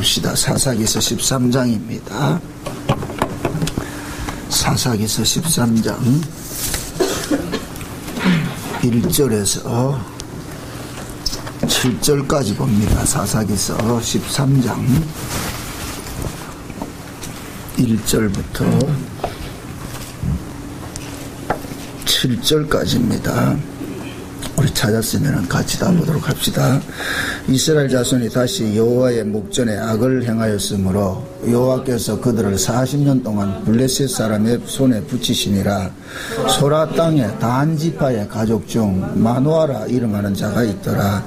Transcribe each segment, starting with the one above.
봅시다. 사사기서 13장입니다. 사사기서 13장 1절에서 7절까지 봅니다. 사사기서 13장 1절부터 7절까지입니다. 우리 찾았으면 같이 다 보도록 합시다. 이스라엘 자손이 다시 여호와의 목전에 악을 행하였으므로 여호와께서 그들을 40년 동안 블레셋 사람의 손에 붙이시니라. 소라 땅에 단 지파의 가족 중 마노아라 이름하는 자가 있더라.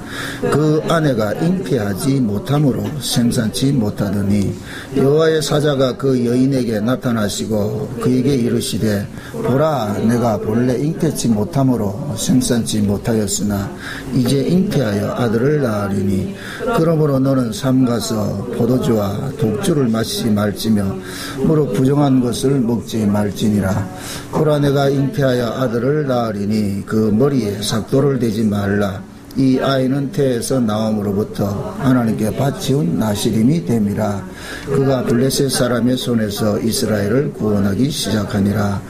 그 아내가 잉태하지 못함으로 생산치 못하더니 여호와의 사자가 그 여인에게 나타나시고 그에게 이르시되 보라, 내가 본래 잉태치 못함으로 생산치 못하였으나 이제 잉태하여 아들을 낳으리니 그러므로 너는 삼가서 포도주와 독주를 마시지 말지며 무릇 부정한 것을 먹지 말지니라. 보라, 내가 잉태하여 아들을 낳으리니 그 머리에 삭도를 대지 말라. 이 아이는 태에서 나옴으로부터 하나님께 바치운 나시림이 됨이라. 그가 블레셋 사람의 손에서 이스라엘을 구원하기 시작하니라.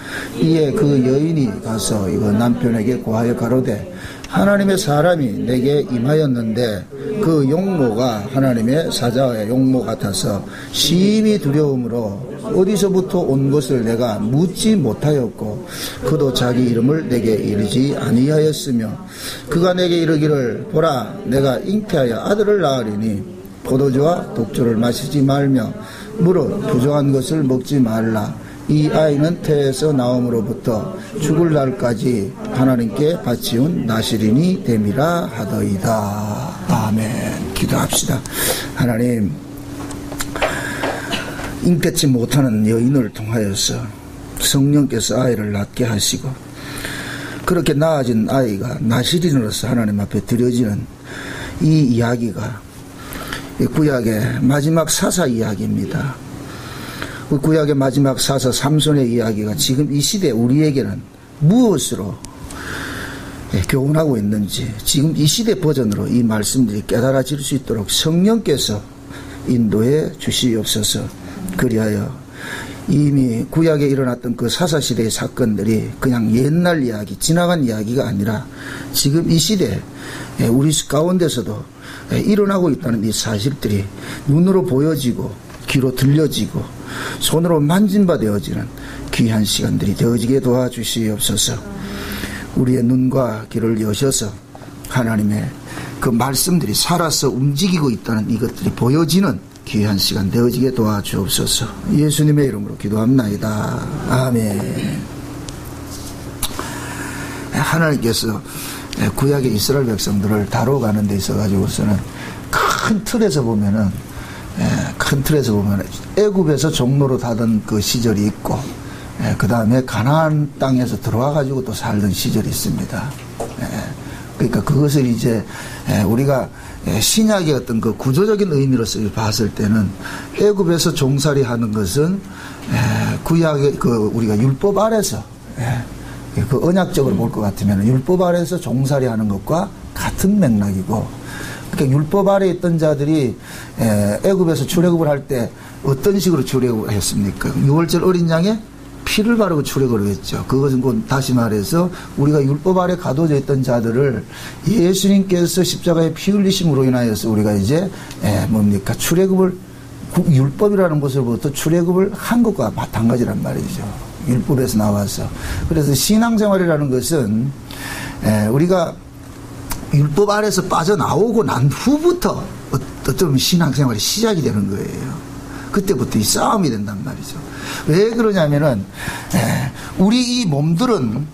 이에 그 여인이 가서 이거 남편에게 고하여 가로되 하나님의 사람이 내게 임하였는데 그 용모가 하나님의 사자의 용모 같아서 심히 두려움으로 어디서부터 온 것을 내가 묻지 못하였고 그도 자기 이름을 내게 이르지 아니하였으며 그가 내게 이르기를 보라, 내가 잉태하여 아들을 낳으리니 포도주와 독주를 마시지 말며 무릇 부정한 것을 먹지 말라. 이 아이는 태에서 나옴으로부터 죽을 날까지 하나님께 바치운 나시린이 됨이라 하더이다. 아멘. 기도합시다. 하나님, 잉태치 못하는 여인을 통하여서 성령께서 아이를 낳게 하시고 그렇게 낳아진 아이가 나시린으로서 하나님 앞에 드려지는 이 이야기가 구약의 마지막 사사 이야기입니다. 그 구약의 마지막 사사 삼손의 이야기가 지금 이 시대 우리에게는 무엇으로 교훈하고 있는지 지금 이 시대 버전으로 이 말씀들이 깨달아질 수 있도록 성령께서 인도해 주시옵소서. 그리하여 이미 구약에 일어났던 그 사사시대의 사건들이 그냥 옛날 이야기, 지나간 이야기가 아니라 지금 이 시대 우리 가운데서도 일어나고 있다는 이 사실들이 눈으로 보여지고 귀로 들려지고 손으로 만진바 되어지는 귀한 시간들이 되어지게 도와주시옵소서. 우리의 눈과 귀를 여셔서 하나님의 그 말씀들이 살아서 움직이고 있다는 이것들이 보여지는 귀한 시간 되어지게 도와주옵소서. 예수님의 이름으로 기도합나이다. 아멘. 하나님께서 구약의 이스라엘 백성들을 다뤄가는 데 있어 가지고서는 큰 틀에서 보면은 애굽에서 종로로 다던 그 시절이 있고 그 다음에 가나안 땅에서 들어와 가지고 또 살던 시절이 있습니다. 그러니까 그것을 이제 우리가 신약의 어떤 그 구조적인 의미로서 봤을 때는 애굽에서 종살이 하는 것은 구약의 그 우리가 율법 아래서 그 언약적으로 볼 것 같으면 율법 아래에서 종살이 하는 것과 같은 맥락이고, 그러니까 율법 아래에 있던 자들이 애굽에서 출애굽을 할 때 어떤 식으로 출애굽을 했습니까? 6월절 어린 양에 피를 바르고 출애굽을 했죠. 그것은 곧 다시 말해서 우리가 율법 아래 가둬져 있던 자들을 예수님께서 십자가에 피 흘리심으로 인하여서 우리가 이제 뭡니까? 출애굽을, 율법이라는 것으로부터 출애굽을 한 것과 마찬가지란 말이죠. 율법에서 나와서. 그래서 신앙생활이라는 것은 우리가 율법 아래에서 빠져나오고 난 후부터 어쩌면 신앙생활이 시작이 되는 거예요. 그때부터 이 싸움이 된단 말이죠. 왜 그러냐면은 우리 이 몸들은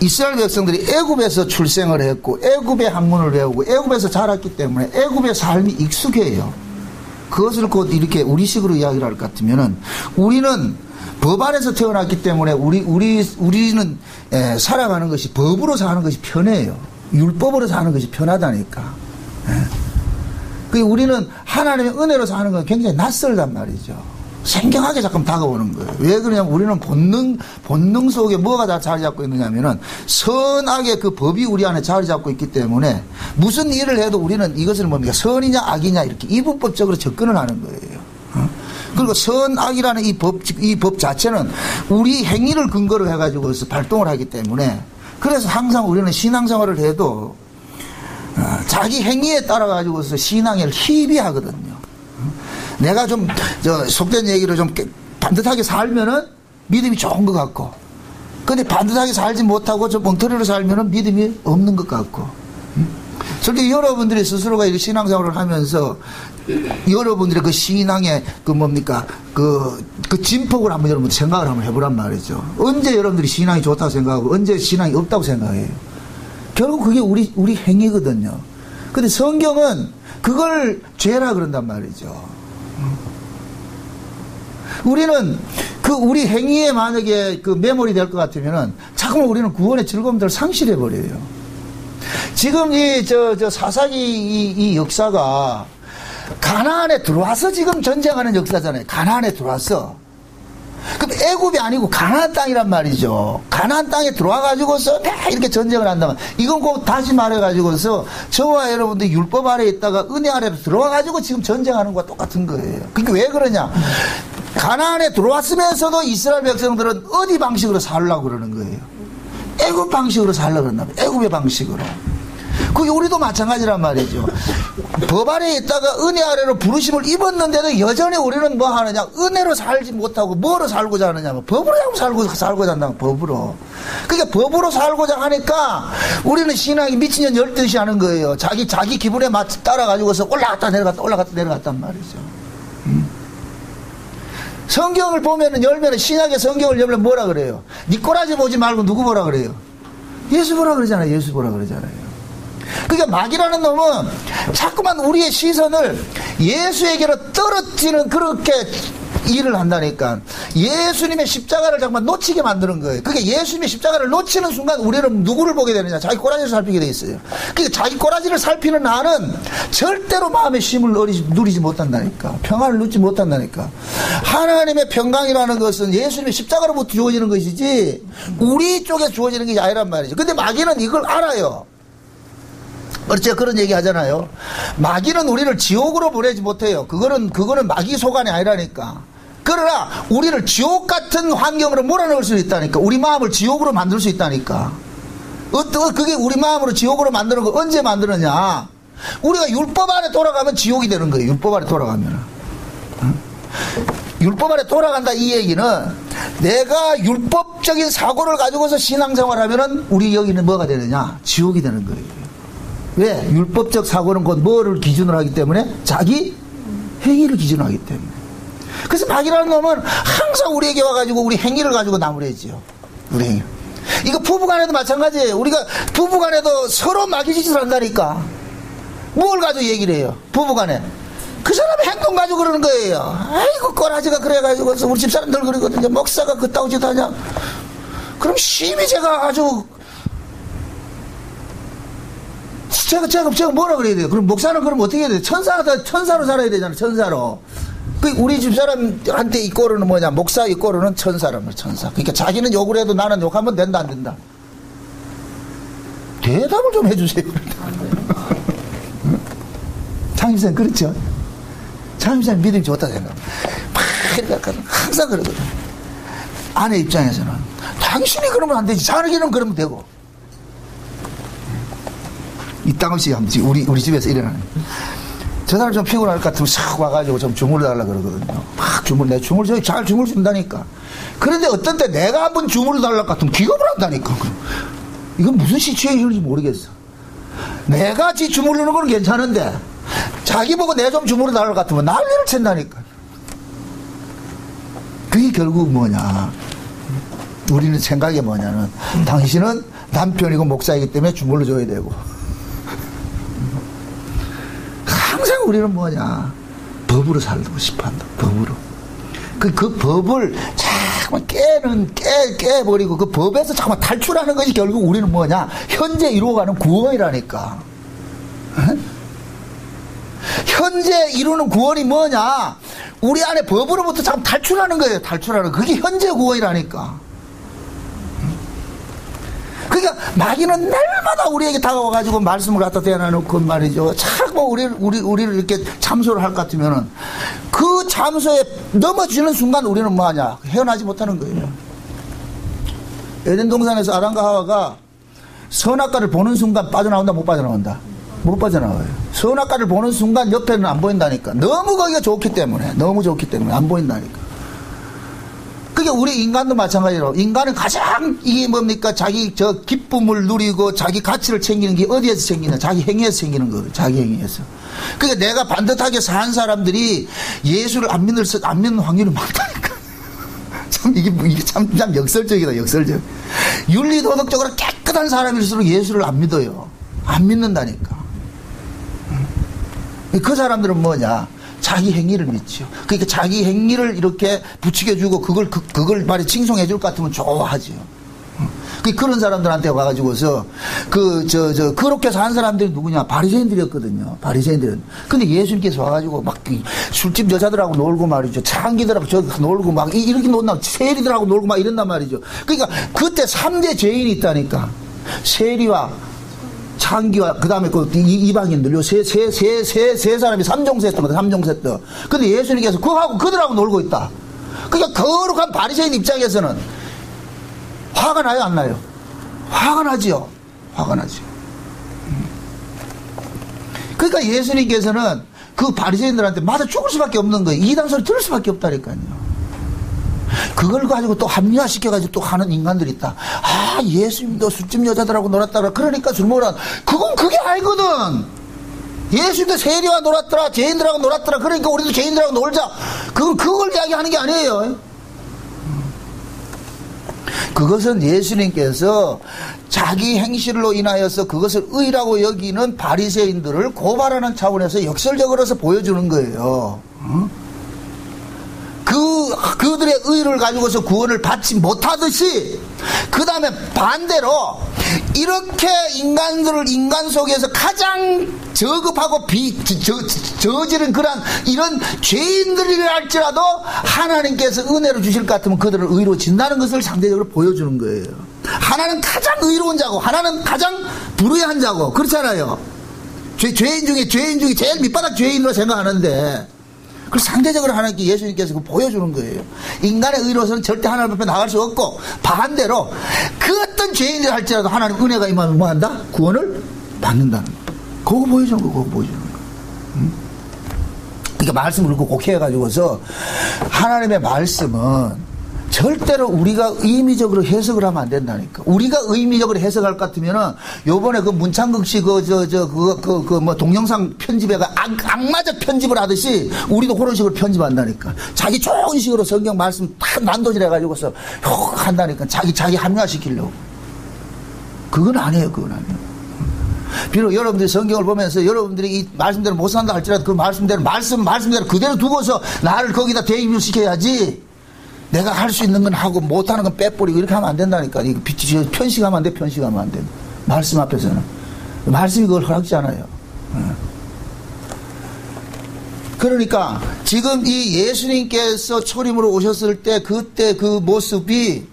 이스라엘 백성들이 애굽에서 출생을 했고 애굽의 학문을 배우고 애굽에서 자랐기 때문에 애굽의 삶이 익숙해요. 그것을 곧 이렇게 우리식으로 이야기를 할 것 같으면은 우리는 법 안에서 태어났기 때문에 우리는 살아가는 것이 법으로 사는 것이 편해요. 율법으로 사는 것이 편하다니까. 우리는 하나님의 은혜로 사는 건 굉장히 낯설단 말이죠. 생경하게 자꾸 다가오는 거예요. 왜 그러냐면 우리는 본능 속에 뭐가 다 자리 잡고 있느냐면은 선악의 그 법이 우리 안에 자리 잡고 있기 때문에 무슨 일을 해도 우리는 이것을 뭡니까? 선이냐 악이냐 이렇게 이분법적으로 접근을 하는 거예요. 그리고 선악이라는 이 법 자체는 우리 행위를 근거로 해가지고서 발동을 하기 때문에 그래서 항상 우리는 신앙생활을 해도 자기 행위에 따라가지고서 신앙을 희비하거든요. 내가 좀, 속된 얘기로 좀 반듯하게 살면은 믿음이 좋은 것 같고, 근데 반듯하게 살지 못하고 좀 엉터리로 살면은 믿음이 없는 것 같고, 솔직히 여러분들이 스스로가 이 신앙생활을 하면서 여러분들의 그 신앙의 그 뭡니까, 그 진폭을 한번 여러분 생각을 한번 해보란 말이죠. 언제 여러분들이 신앙이 좋다고 생각하고, 언제 신앙이 없다고 생각해요. 결국 그게 우리 행위거든요. 근데 성경은 그걸 죄라 그런단 말이죠. 우리는 우리 행위에 만약에 그 매몰이 될 것 같으면은 자꾸만 우리는 구원의 즐거움들을 상실해버려요. 지금 사사기 이 역사가 가나안에 들어와서 지금 전쟁하는 역사잖아요. 가나안에 들어왔어. 그럼 애굽이 아니고 가나안 땅이란 말이죠. 가나안 땅에 들어와가지고서 이렇게 전쟁을 한다면 이건 꼭 다시 말해가지고서 저와 여러분들 율법 아래에 있다가 은혜 아래로 들어와가지고 지금 전쟁하는 것과 똑같은 거예요. 그러니까 왜 그러냐? 가나안에 들어왔으면서도 이스라엘 백성들은 어디 방식으로 살려고 그러는 거예요? 애굽 방식으로 살려고 그런다. 애굽의 방식으로. 그게 우리도 마찬가지란 말이죠. 법 아래에 있다가 은혜 아래로 부르심을 입었는데도 여전히 우리는 뭐 하느냐? 은혜로 살지 못하고 뭐로 살고자 하느냐? 법으로 살고자 한다고, 법으로. 그러니까 법으로 살고자 하니까 우리는 신앙이 미친 년 열듯이 하는 거예요. 자기 기분에 따라가지고서 올라갔다 내려갔단 말이죠. 성경을 보면은 열면은 신약의 성경을 열면 뭐라 그래요? 니 꼬라지 보지 말고 누구 보라 그래요? 예수 보라 그러잖아요. 예수 보라 그러잖아요. 그러니까 마귀라는 놈은 자꾸만 우리의 시선을 예수에게로 떨어지는 그렇게 일을 한다니까. 예수님의 십자가를 잠깐 놓치게 만드는 거예요. 그러니까 예수님의 십자가를 놓치는 순간 우리는 누구를 보게 되느냐? 자기 꼬라지를 살피게 돼 있어요. 그러니까 자기 꼬라지를 살피는 나는 절대로 마음의 쉼을 누리지 못한다니까. 평안을 누리지 못한다니까. 하나님의 평강이라는 것은 예수님의 십자가로부터 주어지는 것이지 우리 쪽에 주어지는 게 아니란 말이죠. 근데 마귀는 이걸 알아요. 제가 그런 얘기 하잖아요. 마귀는 우리를 지옥으로 보내지 못해요. 그거는 마귀 소관이 아니라니까. 그러나 우리를 지옥 같은 환경으로 몰아넣을 수 있다니까. 우리 마음을 지옥으로 만들 수 있다니까. 그게 우리 마음으로 지옥으로 만드는 거 언제 만드느냐? 우리가 율법 안에 돌아가면 지옥이 되는 거예요. 율법 안에 돌아가면. 율법 안에 돌아간다 이 얘기는 내가 율법적인 사고를 가지고서 신앙생활 하면은 우리 여기는 뭐가 되느냐? 지옥이 되는 거예요. 왜? 율법적 사고는 곧 뭐를 기준으로 하기 때문에? 자기 행위를 기준으로 하기 때문에. 그래서 마귀라는 놈은 항상 우리에게 와가지고 우리 행위를 가지고 나무래지요. 우리 행위. 이거 부부간에도 마찬가지예요. 우리가 부부간에도 서로 마귀짓을 한다니까. 뭘 가지고 얘기를 해요? 부부간에. 그 사람의 행동 가지고 그러는 거예요. 아이고 꼬라지가 그래가지고 우리 집사람들 그러거든요. 목사가 그따구 짓 하냐? 그럼 심히 제가 아주 제가 뭐라 그래야 돼요? 그럼 목사는 그럼 어떻게 해야 돼요? 천사로 살아야 되잖아요. 천사로. 우리 집사람한테 이 꼴은 뭐냐? 목사 이 꼴은 천사라며, 천사. 그러니까 자기는 욕을 해도 나는 욕하면 된다, 안 된다? 대답을 좀 해주세요. 장님생 그렇죠? 장님생 믿음이 좋다 생각합니다. 막 항상 그러거든. 아내 입장에서는 당신이 그러면 안 되지. 자기는 그러면 되고. 이땅없이 우리 집에서 일어나는. 저 사람 좀 피곤할 것 같으면 싹 와가지고 좀 주물러 달라 그러거든요. 막 내 잘 주물 준다니까. 그런데 어떤 때 내가 한번 주물러 달라 같으면 기겁을 한다니까. 이건 무슨 시츄에이션인지 모르겠어. 내가 지 주물르는 건 괜찮은데 자기 보고 내 좀 주물러 달라 같으면 난리를 친다니까. 그게 결국 뭐냐. 우리는 생각이 뭐냐는 당신은 남편이고 목사이기 때문에 주물러 줘야 되고 항상 우리는 뭐냐 법으로 살고 싶어한다. 법으로 그 법을 자꾸만 깨버리고 그 법에서 자꾸만 탈출하는 것이 결국 우리는 뭐냐 현재 이루어가는 구원이라니까. 에? 현재 이루는 구원이 뭐냐? 우리 안에 법으로부터 자꾸 탈출하는 거예요. 탈출하는 거. 그게 현재 구원이라니까. 그러니까 마귀는 날마다 우리에게 다가와가지고 말씀을 갖다 대놔놓고 말이죠. 자꾸 우리를 이렇게 참소를 할 것 같으면은 그 참소에 넘어지는 순간 우리는 뭐하냐? 헤어나지 못하는 거예요. 에덴 동산에서 아담과 하와가 선악과를 보는 순간 빠져나온다, 못 빠져나온다? 못 빠져나와요. 선악과를 보는 순간 옆에는 안 보인다니까. 너무 거기가 좋기 때문에, 너무 좋기 때문에 안 보인다니까. 그게 우리 인간도 마찬가지로, 인간은 가장 이게 뭡니까? 자기 저 기쁨을 누리고 자기 가치를 챙기는 게 어디에서 챙기냐? 자기 행위에서 챙기는 거예요. 자기 행위에서. 그러니까 내가 반듯하게 산 사람들이 예수를 안 믿는 확률이 많다니까. 참 이게 참 역설적이다, 역설적. 윤리도덕적으로 깨끗한 사람일수록 예수를 안 믿어요. 안 믿는다니까. 그 사람들은 뭐냐? 자기 행위를 믿죠. 그러니까 자기 행위를 이렇게 부추겨주고 그걸 말이 칭송해 줄 것 같으면 좋아하죠. 그런 사람들한테 와가지고서 그렇게 산 사람들이 누구냐? 바리새인들이었거든요. 바리새인들은. 근데 예수님께서 와가지고 막 술집 여자들하고 놀고 말이죠. 창기들하고 저 놀고 막 이렇게 논다. 세리들하고 놀고 막 이런단 말이죠. 그러니까 그때 3대 죄인이 있다니까. 세리와 창기와 그 다음에 그 이방인들 요 세 사람이 삼종세트거든. 삼종세트. 근데 예수님께서 그들하고 놀고 있다. 그러니까 거룩한 바리새인 입장에서는 화가 나요, 안 나요? 화가 나지요. 화가 나죠. 그러니까 예수님께서는 그 바리새인들한테 맞아 죽을 수밖에 없는 거예요. 이단 소리 들을 수밖에 없다니까요. 그걸 가지고 또 합리화시켜가지고 또 하는 인간들이 있다. 아, 예수님도 술집 여자들하고 놀았다라. 그러니까 술 먹으라. 그게 알거든. 예수님도 세리와 놀았더라. 죄인들하고 놀았더라. 그러니까 우리도 죄인들하고 놀자. 그걸 이야기하는 게 아니에요. 그것은 예수님께서 자기 행실로 인하여서 그것을 의라고 여기는 바리새인들을 고발하는 차원에서 역설적으로서 보여주는 거예요. 그들의 의를 가지고서 구원을 받지 못하듯이, 그 다음에 반대로 이렇게 인간 속에서 가장 저급하고 저지른 그런 이런 죄인들이라 할지라도 하나님께서 은혜를 주실 것 같으면 그들을 의로워진다는 것을 상대적으로 보여주는 거예요. 하나는 가장 의로운 자고 하나는 가장 불의한 자고 그렇잖아요. 죄인 중에 제일 밑바닥 죄인으로 생각하는데 그걸 상대적으로 하나님께 예수님께서 보여주는 거예요. 인간의 의로서는 절대 하나님 앞에 나갈 수 없고, 반대로 그 어떤 죄인이 할지라도 하나님 은혜가 임하면 뭐한다? 구원을 받는다는 거. 그거 보여주는 거, 그거 보여주는 거. 그러니까 말씀을 그렇게 꼭 해가지고서 하나님의 말씀은 절대로 우리가 의미적으로 해석을 하면 안 된다니까. 우리가 의미적으로 해석할 것 같으면은 요번에 그 문창극 씨 동영상 편집에가 악마적 편집을 하듯이 우리도 그런 식으로 편집한다니까. 자기 좋은 식으로 성경 말씀 다 난도질 해가지고서 한다니까. 자기 합리화시키려고. 그건 아니에요. 비록 여러분들이 성경을 보면서 여러분들이 이 말씀대로 못 산다 할지라도 그 말씀대로 그대로 두고서 나를 거기다 대입을 시켜야지. 내가 할 수 있는 건 하고 못하는 건 빼버리고 이렇게 하면 안 된다니까. 이거 편식하면 안 돼. 편식하면 안 돼. 말씀 앞에서는. 말씀이 그걸 허락지 않아요. 그러니까 지금 이 예수님께서 초림으로 오셨을 때 그때 그 모습이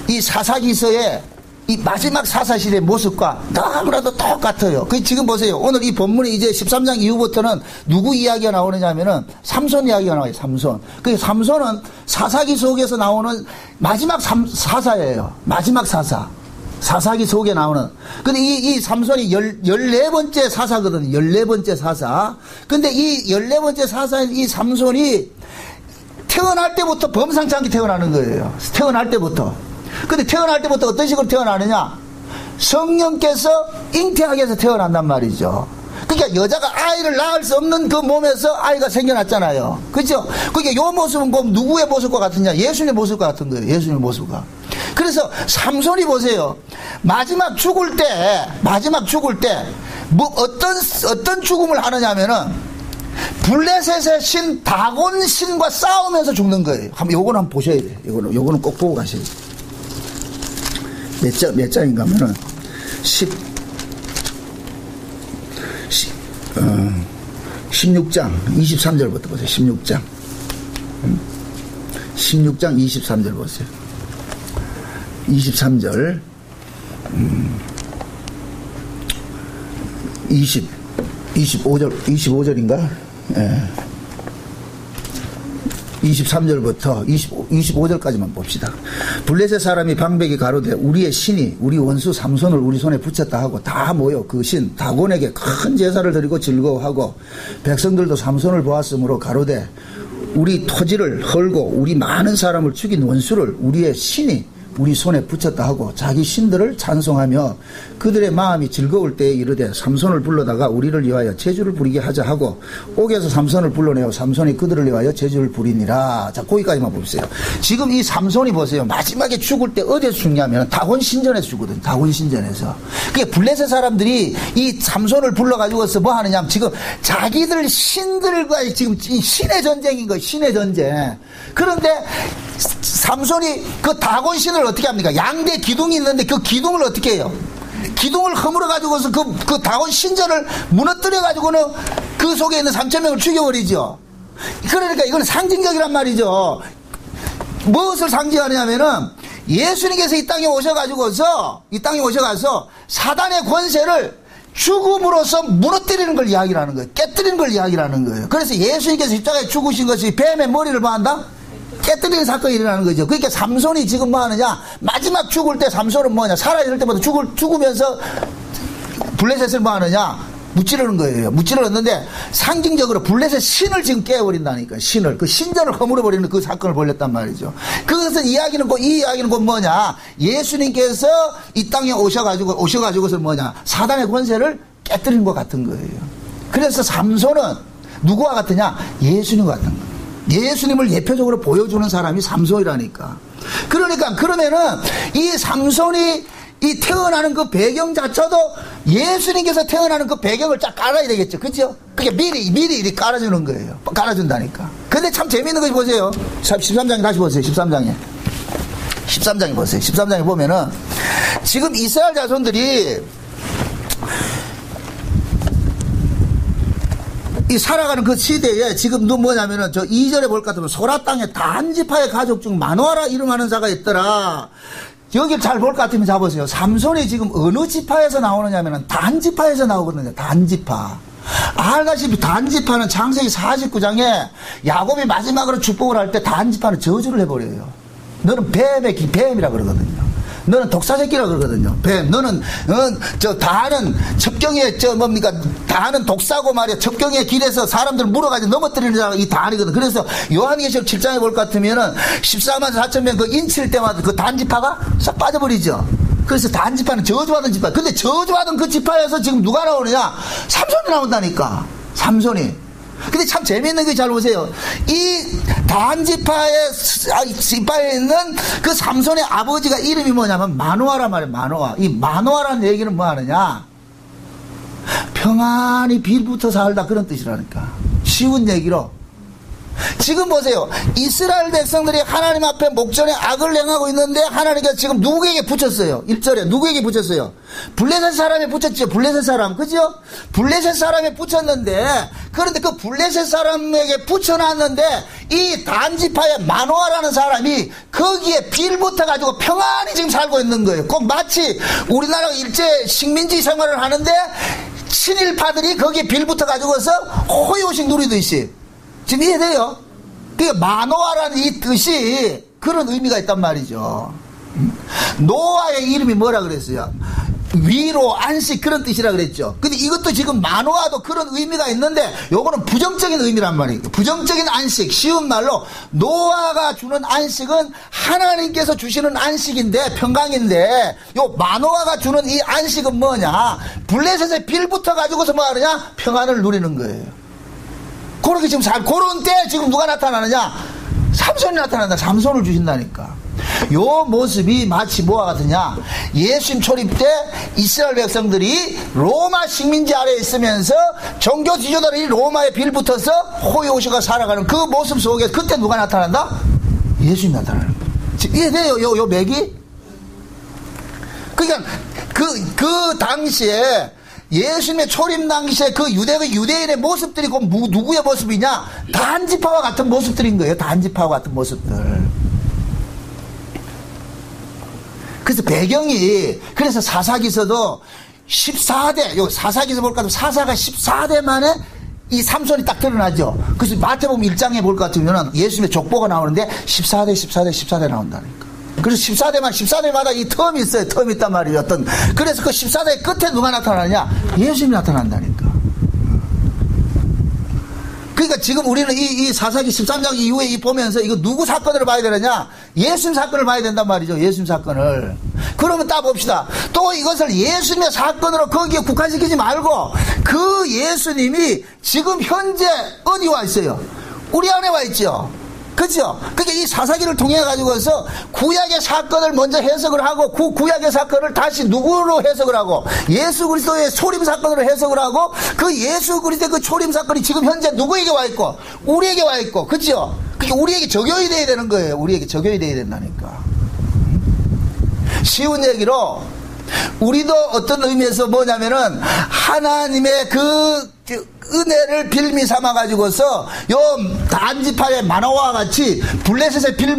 이 사사기서의 이 마지막 사사시대의 모습과 너무나도 똑같아요. 지금 보세요. 오늘 이 본문이 이제 13장 이후부터는 누구 이야기가 나오느냐 하면은 삼손 이야기가 나와요. 삼손. 삼손은 사사기 속에서 나오는 마지막 사사예요. 마지막 사사. 사사기 속에 나오는. 근데 이 삼손이 14번째 사사거든요. 14번째 사사. 근데 이 14번째 사사인 이 삼손이 태어날 때부터 범상치 않게 태어나는 거예요. 태어날 때부터. 근데 태어날 때부터 어떤 식으로 태어나느냐? 성령께서 잉태하게 해서 태어난단 말이죠. 그러니까 여자가 아이를 낳을 수 없는 그 몸에서 아이가 생겨났잖아요. 그렇죠? 그러니까 요 모습은 누구의 모습과 같으냐? 예수님의 모습과 같은 거예요. 예수님의 모습과. 그래서 삼손이 보세요. 마지막 죽을 때 뭐 어떤 죽음을 하느냐면은 블레셋의 신 다곤 신과 싸우면서 죽는 거예요. 요거는 한번 보셔야 돼요. 요거는 꼭 보고 가셔야 돼요. 몇 장인가 하면은 12 16장 23절부터 보세요. 16장 23절 보세요. 23절 25절인가? 예. 23절부터 25절까지만 봅시다. 블레셋 사람이 방백이 가로되 우리의 신이 우리 원수 삼손을 우리 손에 붙였다 하고 다 모여 그 신 다곤에게 큰 제사를 드리고 즐거워하고 백성들도 삼손을 보았으므로 가로되 우리 토지를 헐고 우리 많은 사람을 죽인 원수를 우리의 신이 우리 손에 붙였다 하고 자기 신들을 찬송하며 그들의 마음이 즐거울 때에 이르되 삼손을 불러다가 우리를 위하여 제주를 부리게 하자 하고 옥에서 삼손을 불러내어 삼손이 그들을 위하여 제주를 부리니라. 자, 거기까지만 보세요. 지금 이 삼손이 보세요. 마지막에 죽을 때 어디서 죽냐면 다곤 신전에서 죽거든. 다곤 신전에서. 그게 블레셋 사람들이 이 삼손을 불러가지고서 뭐 하느냐, 지금 자기들 신들과의 지금 신의 전쟁인 거예요. 신의 전쟁. 그런데 삼손이 그 다곤 신을 어떻게 합니까? 양대 기둥이 있는데 그 기둥을 어떻게 해요? 기둥을 허물어 가지고서 그 다곤 신전을 무너뜨려 가지고는 그 속에 있는 3,000명을 죽여버리죠. 그러니까 이건 상징적이란 말이죠. 무엇을 상징하냐면은 예수님께서 이 땅에 오셔가지고서 사단의 권세를 죽음으로써 무너뜨리는 걸 이야기하는 거예요. 깨뜨리는 걸 이야기하는 거예요. 그래서 예수님께서 이 땅에 죽으신 것이 뱀의 머리를 뭐 한다? 깨뜨리는 사건이 일어나는 거죠. 그러니까 삼손이 지금 뭐 하느냐, 마지막 죽을 때 삼손은 뭐냐, 살아있을 때마다 죽으면서 블레셋을 뭐 하느냐, 무찌르는 거예요. 무찌르는데 상징적으로 블레셋 신을 지금 깨버린다니까. 신을, 그 신전을 허물어버리는 그 사건을 벌였단 말이죠. 그것은 이 이야기는 곧 뭐냐, 예수님께서 이 땅에 오셔가지고서 뭐냐, 사단의 권세를 깨뜨리는 것 같은 거예요. 그래서 삼손은 누구와 같으냐, 예수님과 같은 거예요. 예수님을 예표적으로 보여주는 사람이 삼손이라니까. 그러면은 이 삼손이 이 태어나는 그 배경 자체도 예수님께서 태어나는 그 배경을 쫙 깔아야 되겠죠. 그죠? 그게 미리 이렇게 깔아주는 거예요. 깔아준다니까. 근데 참 재밌는 것이 보세요. 13장에 다시 보세요. 13장에 보세요. 13장에 보면은 지금 이스라엘 자손들이 이 살아가는 그 시대에 지금도 뭐냐면은 저 2절에 볼 것 같으면 소라 땅에 단지파의 가족 중 마노아라 이름하는 자가 있더라. 여기를 잘 볼 것 같으면 잡으세요. 삼손이 지금 어느 지파에서 나오느냐면은 단지파에서 나오거든요. 단지파. 알다시피 단지파는 창세기 49장에 야곱이 마지막으로 축복을 할 때 단지파는 저주를 해버려요. 너는 뱀이라 그러거든요. 너는 독사새끼라 그러거든요. 뱀. 너는 다하는 첩경의 다하는 독사고 말이야. 첩경의 길에서 사람들 물어가지고 넘어뜨리는 자가 이 다하니거든. 그래서 요한계시록 7장에 볼 것 같으면은 14만 4천 명 그 인칠 때마다 그 단지파가 싹 빠져버리죠. 그래서 단지파는 저주받은 지파. 근데 저주받은 그 지파에서 지금 누가 나오느냐? 삼손이 나온다니까. 삼손이. 근데 참 재미있는 게 잘 보세요. 이 단지파에 있는 그 삼손의 아버지가 이름이 뭐냐면 마노아란 말이에요. 마노아. 이 마노아라는 얘기는 뭐 하느냐? 평안히 빌부터 살다, 그런 뜻이라니까. 쉬운 얘기로. 지금 보세요. 이스라엘 백성들이 하나님 앞에 목전에 악을 행하고 있는데 하나님께서 지금 누구에게 붙였어요? 1절에 누구에게 붙였어요? 블레셋 사람에 붙였죠. 블레셋 사람. 그죠? 블레셋 사람에 붙였는데, 그런데 그 블레셋 사람에게 붙여놨는데 이 단지파의 마노아라는 사람이 거기에 빌붙어 가지고 평안히 지금 살고 있는 거예요. 꼭 마치 우리나라가 일제 식민지 생활을 하는데 친일파들이 거기에 빌붙어 가지고서 호의호식 누리듯이. 지금 이해돼요? 그게 마노아라는 이 뜻이 그런 의미가 있단 말이죠. 노아의 이름이 뭐라 그랬어요? 위로, 안식, 그런 뜻이라 그랬죠. 근데 이것도 지금 마노아도 그런 의미가 있는데 요거는 부정적인 의미란 말이에요. 부정적인 안식, 쉬운 말로 노아가 주는 안식은 하나님께서 주시는 안식인데, 평강인데, 요 마노아가 주는 이 안식은 뭐냐? 블레셋에 빌붙어 가지고서 뭐 하느냐? 평안을 누리는 거예요. 그렇게 지금 그런 때 지금 누가 나타나느냐? 삼손이 나타난다. 삼손을 주신다니까. 요 모습이 마치 뭐와 같으냐? 예수님 초림 때 이스라엘 백성들이 로마 식민지 아래에 있으면서 종교 지도자들이 로마에 빌붙어서 호의호식과 살아가는 그 모습 속에 그때 누가 나타난다? 예수님 나타나는 거예요. 이해돼요? 요 맥이? 그러니까 그 당시에 예수님의 초림 당시에 그 유대인의 모습들이 그 누구의 모습이냐? 단지파와 같은 모습들인 거예요. 단지파와 같은 모습들. 그래서 배경이, 그래서 사사기서도 14대, 요 사사기서 볼까 하면 사사가 14대 만에 이 삼손이 딱 드러나죠. 그래서 마태복음 1장에 볼 것 같으면 예수님의 족보가 나오는데 14대 나온다니까. 그래서 14대마다 이 텀이 있어요. 텀이 있단 말이에요. 그래서 그 14대 끝에 누가 나타나느냐? 예수님이 나타난다니까. 그러니까 지금 우리는 이 사사기 13장 이후에 보면서 이거 누구 사건으로 봐야 되느냐? 예수님 사건을 봐야 된단 말이죠. 예수님 사건을. 그러면 따봅시다. 또 이것을 예수님의 사건으로 거기에 국한시키지 말고 그 예수님이 지금 현재 어디 와 있어요? 우리 안에 와 있죠. 그죠? 그러니까 이 사사기를 통해 가지고서 구약의 사건을 먼저 해석을 하고 구약의 사건을 다시 누구로 해석을 하고 예수 그리스도의 초림 사건으로 해석을 하고 그 예수 그리스도의 그 초림 사건이 지금 현재 누구에게 와 있고 우리에게 와 있고 그죠? 그러니까 우리에게 적용이 돼야 되는 거예요. 우리에게 적용이 돼야 된다니까. 쉬운 얘기로 우리도 어떤 의미에서 뭐냐면은 하나님의 그 은혜를 빌미 삼아 가지고서 요 단지파의 마노아와 같이 블레셋의 빌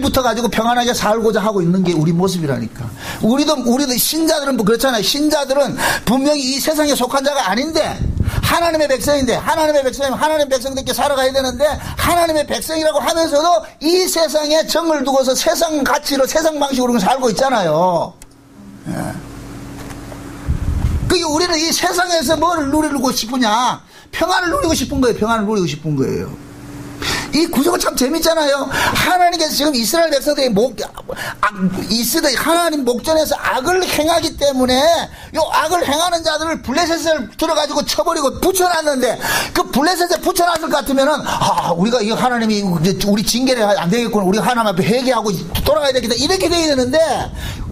붙어 가지고 평안하게 살고자 하고 있는 게 우리 모습이라니까. 우리도 신자들은 뭐 그렇잖아요. 신자들은 분명히 이 세상에 속한 자가 아닌데 하나님의 백성인데 하나님의 백성이면 하나님의 백성들께 살아가야 되는데 하나님의 백성이라고 하면서도 이 세상에 정을 두고서 세상 가치로 세상 방식으로 살고 있잖아요. 예. 그게 우리는 이 세상에서 뭘 누리고 싶으냐? 평안을 누리고 싶은 거예요. 평안을 누리고 싶은 거예요. 이 구조가 참 재밌잖아요. 하나님께서 지금 이스라엘 백성들이 하나님 목전에서 악을 행하기 때문에 요 악을 행하는 자들을 블레셋을 들어가지고 쳐버리고 붙여놨는데 그 블레셋에 붙여놨을 것 같으면은 우리가 이 하나님이 우리 징계를 안 되겠구나. 우리가 하나님 앞에 회개하고 돌아가야 되겠다. 이렇게 돼야 되는데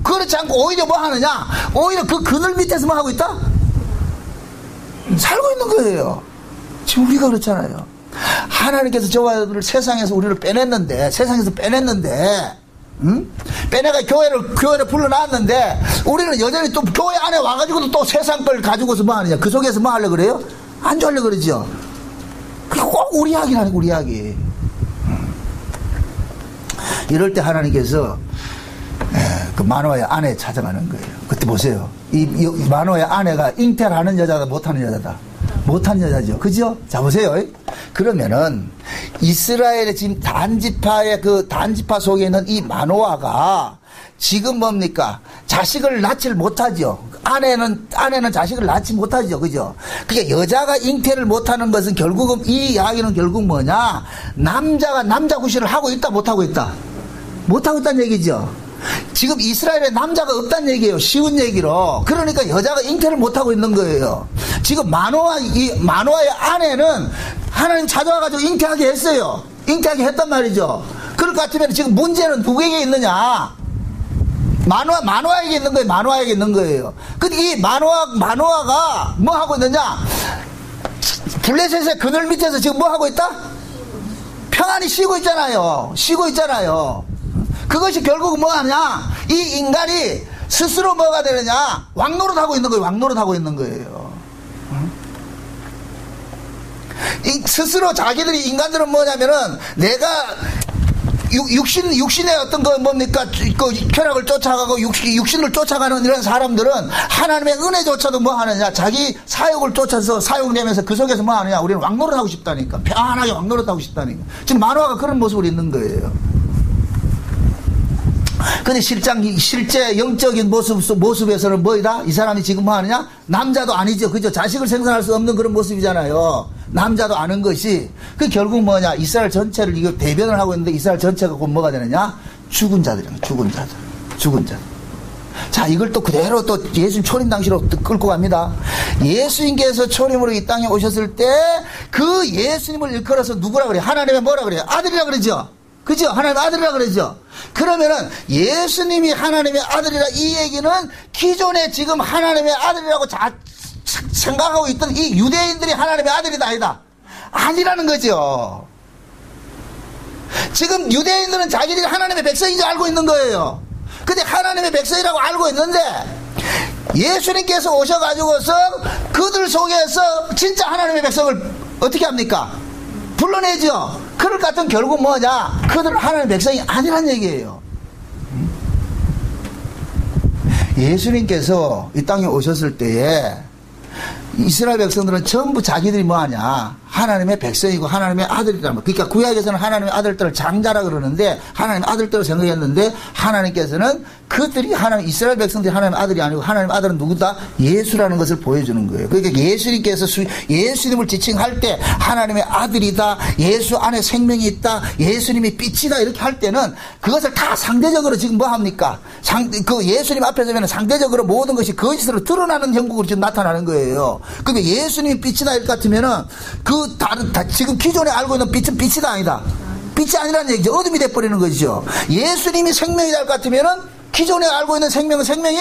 그렇지 않고 오히려 뭐 하느냐? 오히려 그 그늘 밑에서 뭐 하고 있다? 살고 있는 거예요. 지금 우리가 그렇잖아요. 하나님께서 저와를 세상에서 우리를 빼냈는데 빼내가 교회를 불러놨는데 우리는 여전히 또 교회 안에 와가지고도 또 세상 걸 가지고서 뭐 하느냐? 그 속에서 뭐 하려고 그래요? 안주하려고 그러죠. 그게 꼭 우리 이야기라니까, 우리 이야기. 이럴 때 하나님께서 그 마노아의 아내 찾아가는 거예요. 그때 보세요. 이 마노아의 아내가 잉태하는 여자다, 못하는 여자다. 못한 여자죠. 그죠? 자, 보세요. 그러면은, 이스라엘의 지금 단지파 속에 있는 이 마노아가 지금 뭡니까? 자식을 낳지를 못하죠. 아내는 자식을 낳지 못하죠. 그죠? 그러니까 여자가 잉태를 못하는 것은 결국은 이 이야기는 결국 뭐냐? 남자가 남자 구실을 하고 있다, 못하고 있다? 못하고 있다는 얘기죠. 지금 이스라엘에 남자가 없다는 얘기예요. 쉬운 얘기로. 그러니까 여자가 잉태를 못하고 있는 거예요. 지금 마노아의 아내는 하나님 찾아와가지고 잉태하게 했어요. 잉태하게 했단 말이죠. 그럴 것 같으면 지금 문제는 누구에게 있느냐? 마노아에게 있는 거예요. 마노아에게 있는 거예요. 근데 이 마노아가 뭐 하고 있느냐? 블레셋의 그늘 밑에서 지금 뭐 하고 있다? 평안히 쉬고 있잖아요. 그것이 결국 뭐 하냐? 이 인간이 스스로 뭐가 되느냐? 왕노릇하고 있는 거예요. 스스로 자기들이 인간들은 뭐냐면은 내가 육신의 어떤 거 뭡니까? 그 쾌락을 쫓아가고 육신을 쫓아가는 이런 사람들은 하나님의 은혜조차도 뭐 하느냐? 자기 사욕을 쫓아서 사욕내면서 그 속에서 뭐 하느냐? 우리는 왕노릇하고 싶다니까. 편안하게 왕노릇하고 싶다니까. 지금 마노아가 그런 모습으로 있는 거예요. 근데 실제 영적인 모습에서는 뭐이다? 이 사람이 지금 뭐 하느냐? 남자도 아니죠. 그죠? 자식을 생산할 수 없는 그런 모습이잖아요. 남자도 아는 것이. 그 결국 뭐냐? 이스라엘 전체를 이거 대변을 하고 있는데 이스라엘 전체가 곧 뭐가 되느냐? 죽은 자들이야. 죽은 자들. 자, 이걸 또 그대로 또 예수님 초림 당시로 끌고 갑니다. 예수님께서 초림으로 이 땅에 오셨을 때 그 예수님을 일컬어서 누구라 그래요? 하나님의 뭐라 그래요? 아들이라 그러죠? 그죠? 하나님의 아들이라 그러죠? 그러면은 예수님이 하나님의 아들이라 이 얘기는 기존에 지금 하나님의 아들이라고 생각하고 있던 이 유대인들이 하나님의 아들이다 아니다? 아니라는 거죠. 지금 유대인들은 자기들이 하나님의 백성인 줄 알고 있는 거예요. 근데 하나님의 백성이라고 알고 있는데 예수님께서 오셔가지고서 그들 속에서 진짜 하나님의 백성을 어떻게 합니까? 불러내죠. 그럴 것 같은 결국 뭐냐? 그들은 하나님의 백성이 아니란 얘기예요. 예수님께서 이 땅에 오셨을 때에 이스라엘 백성들은 전부 자기들이 뭐하냐? 하나님의 백성이고 하나님의 아들이란 말. 그러니까 구약에서는 하나님의 아들들을 장자라 그러는데 하나님의 아들들을 생각했는데 하나님께서는 그들이 하나님 이스라엘 백성들이 하나님의 아들이 아니고 하나님의 아들은 누구다? 예수라는 것을 보여주는 거예요. 그러니까 예수님께서 예수님을 지칭할 때 하나님의 아들이다. 예수 안에 생명이 있다. 예수님이 빛이다. 이렇게 할 때는 그것을 다 상대적으로 지금 뭐 합니까? 그 예수님 앞에 서면 상대적으로 모든 것이 거짓으로 드러나는 형국으로 지금 나타나는 거예요. 그러니까 예수님이 빛이다 일 같으면은 지금 기존에 알고 있는 빛은 빛이다 아니다. 빛이 아니라는 얘기죠. 어둠이 돼버리는 거죠. 예수님이 생명이다 할 같으면은 기존에 알고 있는 생명은 생명이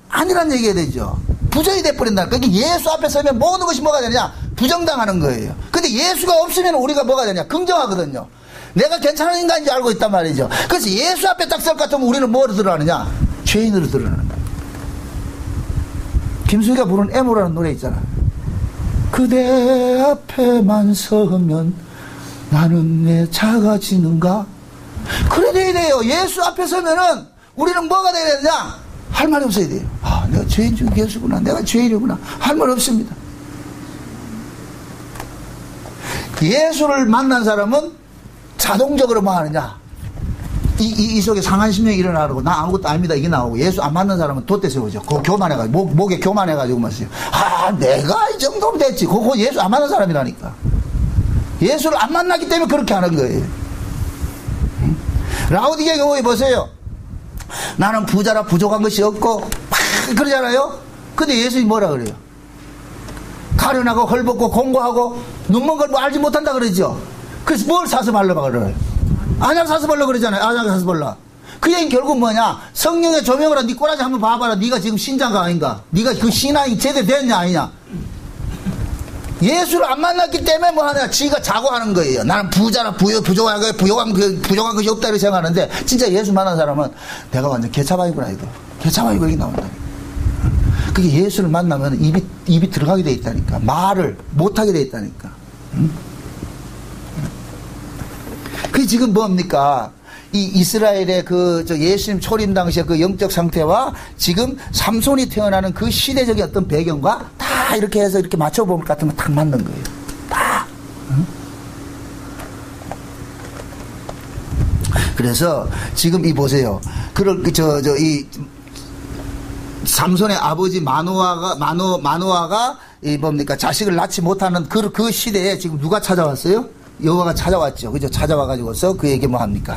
아니라는 얘기가 되죠. 부정이 돼버린다. 그러니까 예수 앞에 서면 모든 것이 뭐가 되냐? 부정당하는 거예요. 근데 예수가 없으면 우리가 뭐가 되냐? 긍정하거든요. 내가 괜찮은 인간인 줄 알고 있단 말이죠. 그래서 예수 앞에 딱 설 것 같으면 우리는 뭐로 드러나느냐? 죄인으로 드러나는 거예요. 김수희가 부른 애모라는 노래 있잖아. 그대 앞에만 서면 나는 왜 작아지는가? 그래 돼야 돼요. 예수 앞에 서면은 우리는 뭐가 돼야 되느냐? 할 말이 없어야 돼요. 아, 내가 죄인 중 예수구나. 내가 죄인이구나. 할 말 없습니다. 예수를 만난 사람은 자동적으로 뭐 하느냐? 이 속에 상한 심령이 일어나고 나 아무것도 아닙니다 이게 나오고 예수 안 맞는 사람은 돛대 세우죠. 그거 교만해가지고 목에 교만해가지고 마세요. 아 내가 이 정도면 됐지. 그거 예수 안 맞는 사람이라니까. 예수를 안 만났기 때문에 그렇게 하는 거예요. 라오디게 교회 보세요. 나는 부자라 부족한 것이 없고 막 그러잖아요. 근데 예수님이 뭐라 그래요? 가련하고 헐벗고 공고하고 눈먼 걸 뭐 알지 못한다 그러죠. 그래서 뭘 사서 말려봐 그래요? 안약 사서 벌라 그러잖아요. 안약 사서 벌라. 그 얘기는 결국 뭐냐? 성령의 조명으로 네 꼬라지 한번 봐봐라. 네가 지금 신자가 아닌가? 네가 그 신앙이 제대로 됐냐 아니냐? 예수를 안 만났기 때문에 뭐 하냐? 지가 자고하는 거예요. 나는 부자라 부족한 것이 없다 이렇게 생각하는데 진짜 예수 만난 사람은 내가 완전 개차반이구나 이거. 개차반이고 여기 나온다. 그게 예수를 만나면 입이 들어가게 돼 있다니까. 말을 못하게 돼 있다니까. 그게 지금 뭡니까? 이 이스라엘의 예수님 초림 당시의 그 영적 상태와 지금 삼손이 태어나는 그 시대적인 어떤 배경과 다 이렇게 해서 이렇게 맞춰볼 것 같으면 딱 맞는 거예요. 다. 응? 그래서 지금 이 보세요. 이 삼손의 아버지 마노아가 이 뭡니까? 자식을 낳지 못하는 그 시대에 지금 누가 찾아왔어요? 여호와가 찾아왔죠. 그죠? 찾아와가지고서 그에게 뭐 합니까?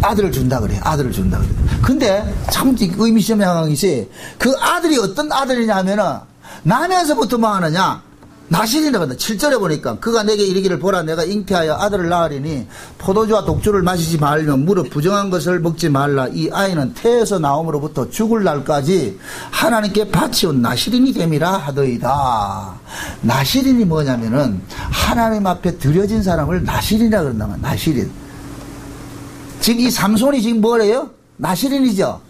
아들을 준다 그래요. 아들을 준다 그래요. 근데 참 의미심장한 것이 그 아들이 어떤 아들이냐 하면은 나면서부터 뭐 하느냐? 나실이라고 한다. 7절에 보니까 그가 내게 이르기를 보라 내가 잉태하여 아들을 낳으리니 포도주와 독주를 마시지 말며 무릇 부정한 것을 먹지 말라. 이 아이는 태에서 나옴으로부터 죽을 날까지 하나님께 바치온 나실인이 됨이라 하더이다. 나실인이 뭐냐면은 하나님 앞에 드려진 사람을 나실인이라 그런다면 나실인. 지금 이 삼손이 지금 뭐래요? 나실인이죠.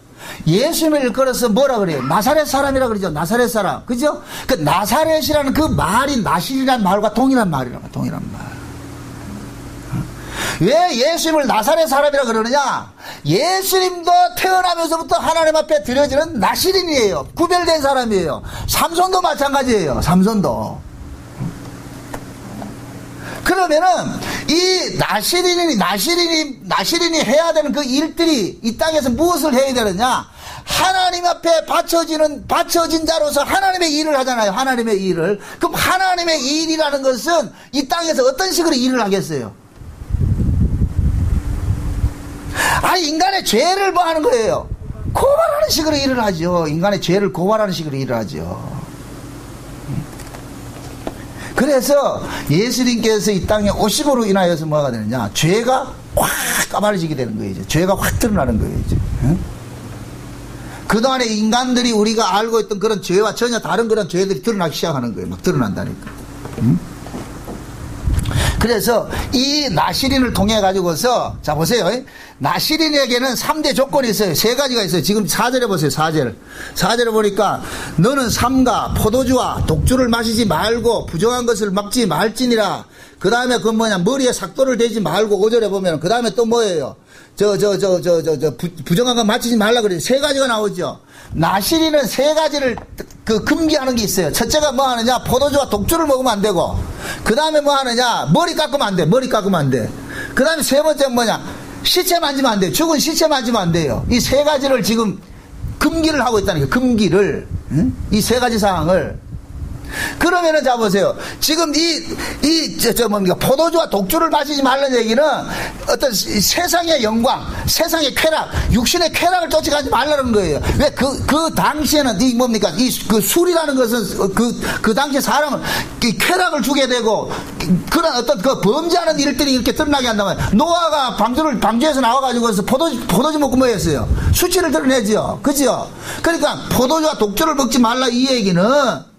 예수님을 일컬어서 뭐라 그래요? 나사렛 사람이라 그러죠. 나사렛 사람. 그죠? 그 나사렛이라는 그 말이 나실이라는 말과 동일한 말이라고. 동일한 말. 왜 예수님을 나사렛 사람이라 그러느냐? 예수님도 태어나면서부터 하나님 앞에 드려지는 나실인이에요. 구별된 사람이에요. 삼손도 마찬가지예요. 삼손도. 그러면은 이 나실인이 해야 되는 그 일들이 이 땅에서 무엇을 해야 되느냐? 하나님 앞에 바쳐진 자로서 하나님의 일을 하잖아요. 하나님의 일을. 그럼 하나님의 일이라는 것은 이 땅에서 어떤 식으로 일을 하겠어요? 인간의 죄를 뭐 하는 거예요? 고발하는 식으로 일을 하죠. 인간의 죄를 고발하는 식으로 일을 하죠. 그래서 예수님께서 이 땅에 오심으로 인하여서 뭐가 되느냐? 죄가 확 까발려지게 되는 거예요. 이제. 죄가 확 드러나는 거예요. 이제. 응? 그동안에 인간들이 우리가 알고 있던 그런 죄와 전혀 다른 그런 죄들이 드러나기 시작하는 거예요. 막 드러난다니까. 응? 그래서 이 나시린을 통해 가지고서 자 보세요. 나시린에게는 3대 조건이 있어요. 3가지가 있어요. 지금 4절에 보세요. 4절에 보니까 너는 삼가 포도주와 독주를 마시지 말고 부정한 것을 먹지 말지니라. 그 다음에 그 머리에 삭도를 대지 말고 5절에 보면 그 다음에 또 뭐예요? 부정한 거 마치지 말라 그래요. 3가지가 나오죠. 나시린은 3가지를 금기하는 게 있어요. 첫째가 뭐 하느냐? 포도주와 독주를 먹으면 안 되고, 그 다음에 뭐 하느냐? 머리 깎으면 안 돼. 그 다음에 3번째는 뭐냐? 시체 만지면 안 돼요. 죽은 시체 만지면 안 돼요. 이 3가지를 지금 금기를 하고 있다는 거예요. 금기를. 이 3가지 사항을. 그러면은 자 보세요. 지금 포도주와 독주를 마시지 말라는 얘기는 어떤 세상의 영광, 세상의 쾌락, 육신의 쾌락을 쫓아가지 말라는 거예요. 왜 그 당시에는 그 술이라는 것은 그 당시 사람은 쾌락을 주게 되고 그런 어떤 그 범죄하는 일들이 이렇게 드러나게 한다면 노아가 방주에서 나와가지고서 포도주 먹고 뭐 했어요? 수치를 드러내죠. 그죠? 그러니까 포도주와 독주를 먹지 말라 이 얘기는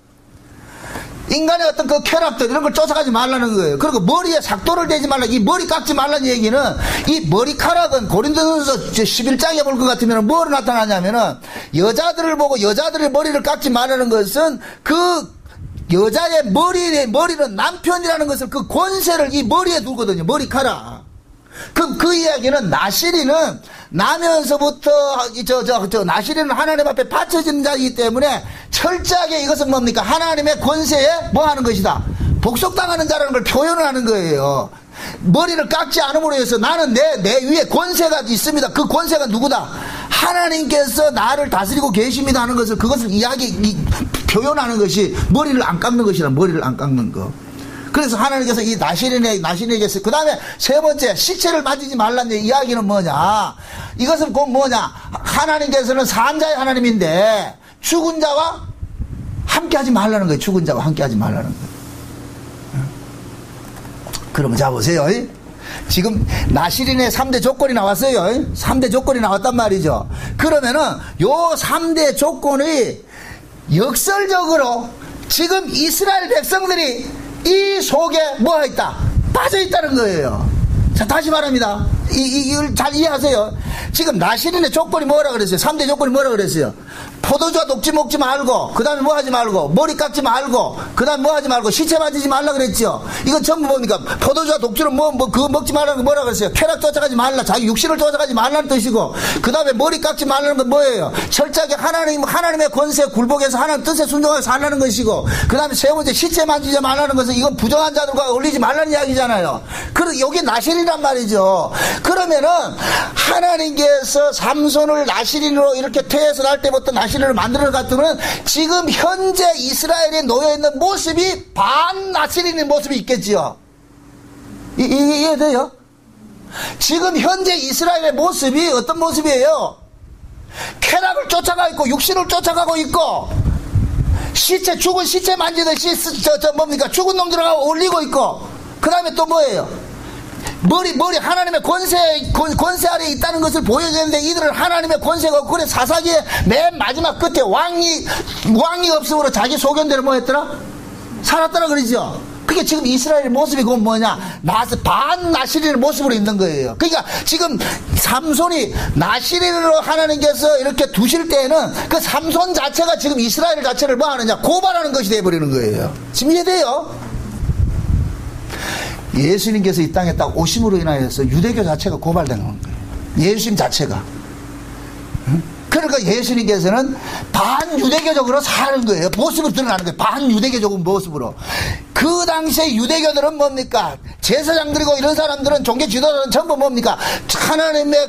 인간의 어떤 그 쾌락들 이런 걸 쫓아가지 말라는 거예요. 그리고 머리에 삭도를 대지 말라, 이 머리 깎지 말라는 얘기는 이 머리카락은 고린도전서 11장에 볼 것 같으면 뭐로 나타나냐면은 여자들을 보고 여자들의 머리를 깎지 말라는 것은 그 여자의 머리는 남편이라는 것을 그 권세를 이 머리에 두거든요. 머리카락. 그 이야기는 나시린은 나면서부터 나시린은 하나님 앞에 바쳐지는 자이기 때문에 철저하게 이것은 뭡니까? 하나님의 권세에 뭐 하는 것이다? 복속당하는 자라는 걸 표현을 하는 거예요. 머리를 깎지 않음으로 해서 나는 내 위에 권세가 있습니다. 그 권세가 누구다? 하나님께서 나를 다스리고 계십니다 하는 것을 그것을 표현하는 것이 머리를 안 깎는 것이라. 머리를 안 깎는 거. 그래서 하나님께서 이 나시린에게서 그 다음에 3번째 시체를 만지지 말라는 이야기는 뭐냐? 이것은 곧 뭐냐? 하나님께서는 산자의 하나님인데 죽은 자와 함께하지 말라는 거예요. 죽은 자와 함께하지 말라는 거예요. 그러면 자 보세요. 지금 나시린의 3대 조건이 나왔어요. 3대 조건이 나왔단 말이죠. 그러면은 요 3대 조건이 역설적으로 지금 이스라엘 백성들이 이 속에 뭐가 있다? 빠져 있다는 거예요. 자, 다시 말합니다. 이걸 잘 이해하세요. 지금 나시린의 조건이 뭐라 그랬어요? 3대 조건이 뭐라 그랬어요? 포도주와 독주 먹지 말고, 그 다음에 뭐 하지 말고, 머리 깎지 말고, 그 다음에 뭐 하지 말고, 시체 만지지 말라 그랬죠? 이건 전부 뭡니까? 포도주와 독주는 그거 먹지 말라는 거 뭐라 그랬어요? 쾌락 쫓아가지 말라, 자기 육신을 쫓아가지 말라는 뜻이고, 그 다음에 머리 깎지 말라는 건 뭐예요? 철저하게 하나님의 권세에 굴복해서 하나님 뜻에 순종하게 살라는 것이고, 그 다음에 3번째 시체 만지지 말라는 것은 이건 부정한 자들과 어울리지 말라는 이야기잖아요. 여기 나시린이란 말이죠. 그러면은 하나님께서 삼손을 나시린으로 이렇게 퇴해서 날 때부터 나시린을 만들어 갔더니 지금 현재 이스라엘에 놓여있는 모습이 반 나시린의 모습이 있겠지요. 이해돼요? 지금 현재 이스라엘의 모습이 어떤 모습이에요? 쾌락을 쫓아가 있고 육신을 쫓아가고 있고 죽은 시체 만지듯이 죽은 놈들하고 어울리고 있고 그 다음에 또 뭐예요? 머리 하나님의 권세 아래에 있다는 것을 보여주는데 이들은 하나님의 권세가 없고 그래 사사기의 맨 마지막 끝에 왕이 없으므로 자기 소견대로 뭐 했더라? 살았더라 그러죠. 그게 지금 이스라엘의 모습이 그건 뭐냐? 반 나시린의 모습으로 있는 거예요. 그러니까 지금 삼손이 나시린으로 하나님께서 이렇게 두실 때에는 그 삼손 자체가 지금 이스라엘 자체를 뭐 하느냐? 고발하는 것이 되어버리는 거예요. 지금 이해돼요? 예수님께서 이 땅에 딱 오심으로 인하여서 유대교 자체가 고발되는 거예요. 예수님 자체가. 그러니까 예수님께서는 반유대교적으로 사는 거예요. 모습을 드러나는 거예요. 반유대교적 모습으로. 그 당시에 유대교들은 뭡니까? 제사장들이고 이런 사람들은 종교 지도자들은 전부 뭡니까? 하나님의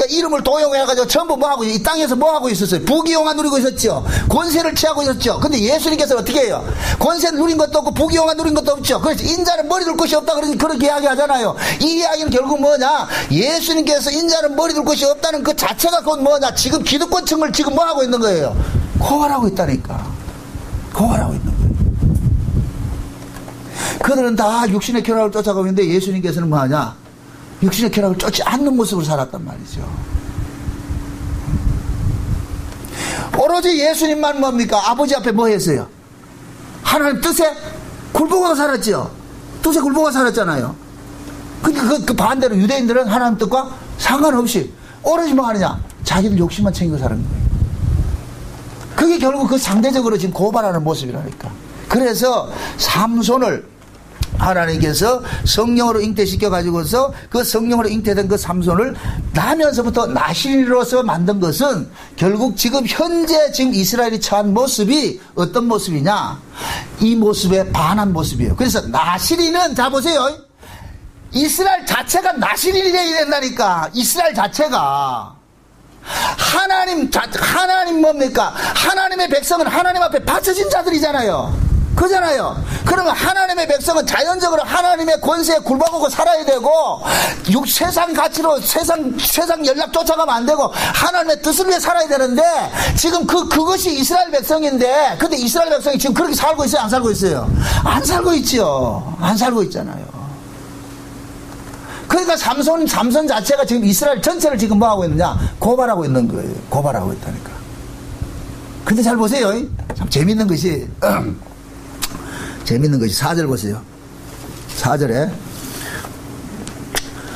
이름을 도용해가지고 전부 뭐하고 이 땅에서 뭐하고 있었어요? 부귀영화 누리고 있었죠. 권세를 취하고 있었죠. 근데 예수님께서는 어떻게 해요? 권세를 누린 것도 없고 부귀영화 누린 것도 없죠. 그래서 인자는 머리 둘 것이 없다 그렇게 이야기하잖아요. 이 이야기는 결국 뭐냐? 예수님께서 인자는 머리 둘 것이 없다는 그 자체가 그건 뭐냐? 지금 기득권층을 지금 뭐 하고 있는 거예요? 고발하고 있다니까. 고발하고 있는 거예요. 그들은 다 육신의 쾌락을 쫓아가고 있는데 예수님께서는 뭐 하냐? 육신의 쾌락을 쫓지 않는 모습으로 살았단 말이죠. 오로지 예수님만 뭡니까? 아버지 앞에 뭐 했어요? 하나님 뜻에 굴복하고 살았죠. 두세 굴보가 살았잖아요. 근데 그 반대로 유대인들은 하나님 뜻과 상관없이 오로지 뭐 하느냐? 자기들 욕심만 챙기고 사는 거예요. 그게 결국 그 상대적으로 지금 고발하는 모습이라니까. 그래서 삼손을 하나님께서 성령으로 잉태시켜 가지고서 그 성령으로 잉태된 그 삼손을 나면서부터 나실로서 만든 것은 결국 지금 현재 지금 이스라엘이 처한 모습이 어떤 모습이냐? 이 모습에 반한 모습이에요. 그래서 나실이는, 자 보세요, 이스라엘 자체가 나실인이 되어야 된다니까. 이스라엘 자체가 하나님 뭡니까? 하나님의 백성은 하나님 앞에 바쳐진 자들이잖아요. 그잖아요. 그러면 하나님의 백성은 자연적으로 하나님의 권세에 굴복하고 살아야 되고, 세상 가치로 세상 연락 쫓아가면 안 되고, 하나님의 뜻을 위해 살아야 되는데, 지금 그것이 이스라엘 백성인데, 근데 이스라엘 백성이 지금 그렇게 살고 있어요? 안 살고 있어요? 안 살고 있죠. 안 살고 있잖아요. 그러니까 삼손 자체가 지금 이스라엘 전체를 지금 뭐 하고 있느냐? 고발하고 있는 거예요. 고발하고 있다니까. 근데 잘 보세요. 참 재밌는 것이 4절 보세요. 4절에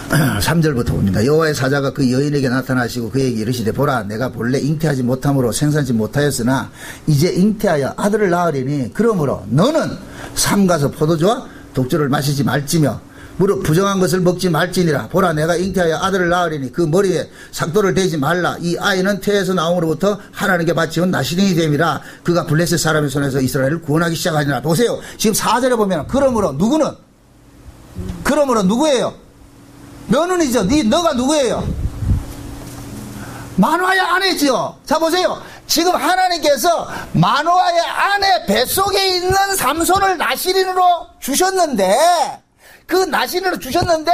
3절부터 봅니다. 여호와의 사자가 그 여인에게 나타나시고 그에게 이르시되 보라 내가 본래 잉태하지 못함으로 생산치 못하였으나 이제 잉태하여 아들을 낳으리니 그러므로 너는 삼가서 포도주와 독주를 마시지 말지며 무릇 부정한 것을 먹지 말지니라. 보라 내가 잉태하여 아들을 낳으리니 그 머리에 삭도를 대지 말라. 이 아이는 태에서 나옴으로부터 하나님께 바치온 나실인이 됨이라. 그가 블레셋 사람의 손에서 이스라엘을 구원하기 시작하니라. 보세요. 지금 4절에 보면 그러므로 누구는? 그러므로 누구예요? 너는이죠. 너가 누구예요? 마노아의 아내지요. 자 보세요. 지금 하나님께서 마노아의 아내 뱃속에 있는 삼손을 나실인으로 주셨는데, 그 나실인으로 주셨는데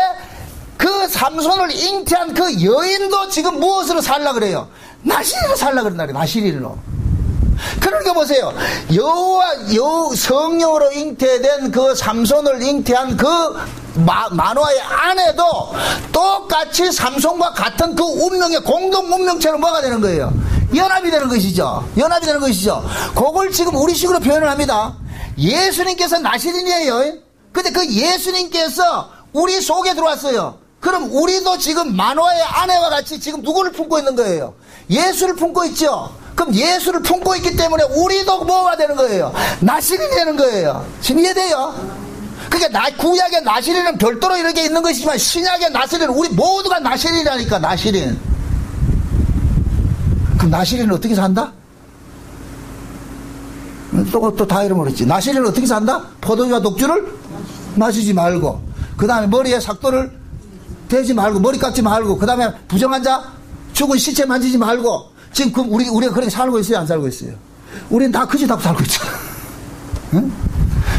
그 삼손을 잉태한 그 여인도 지금 무엇으로 살라 그래요? 나실인으로 살라 그런다. 나실인으로. 그러니까 보세요. 성령으로 잉태된 그 삼손을 잉태한 그 마노아의 아내도 똑같이 삼손과 같은 그 운명의 공동 운명체로 뭐가 되는 거예요? 연합이 되는 것이죠. 연합이 되는 것이죠. 그걸 지금 우리식으로 표현을 합니다. 예수님께서 나실인이에요. 근데 그 예수님께서 우리 속에 들어왔어요. 그럼 우리도 지금 마노아의 아내와 같이 지금 누구를 품고 있는 거예요? 예수를 품고 있죠. 그럼 예수를 품고 있기 때문에 우리도 뭐가 되는 거예요? 나실인이 되는 거예요. 지금 이해돼요? 그러니까 구약의 나실인은 별도로 이렇게 있는 것이지만 신약의 나실인은 우리 모두가 나실인이라니까. 나실인. 그럼 나실인은 어떻게 산다? 또 다 잃어버렸지. 나실인은 어떻게 산다? 포도주와 독주를 마시지 말고, 그 다음에 머리에 삭도를 대지 말고, 머리 깎지 말고, 그 다음에 부정한 자 죽은 시체 만지지 말고. 지금 우리가 그렇게 살고 있어요? 안 살고 있어요? 우리는 다 그짓하고 살고 있잖아. 응?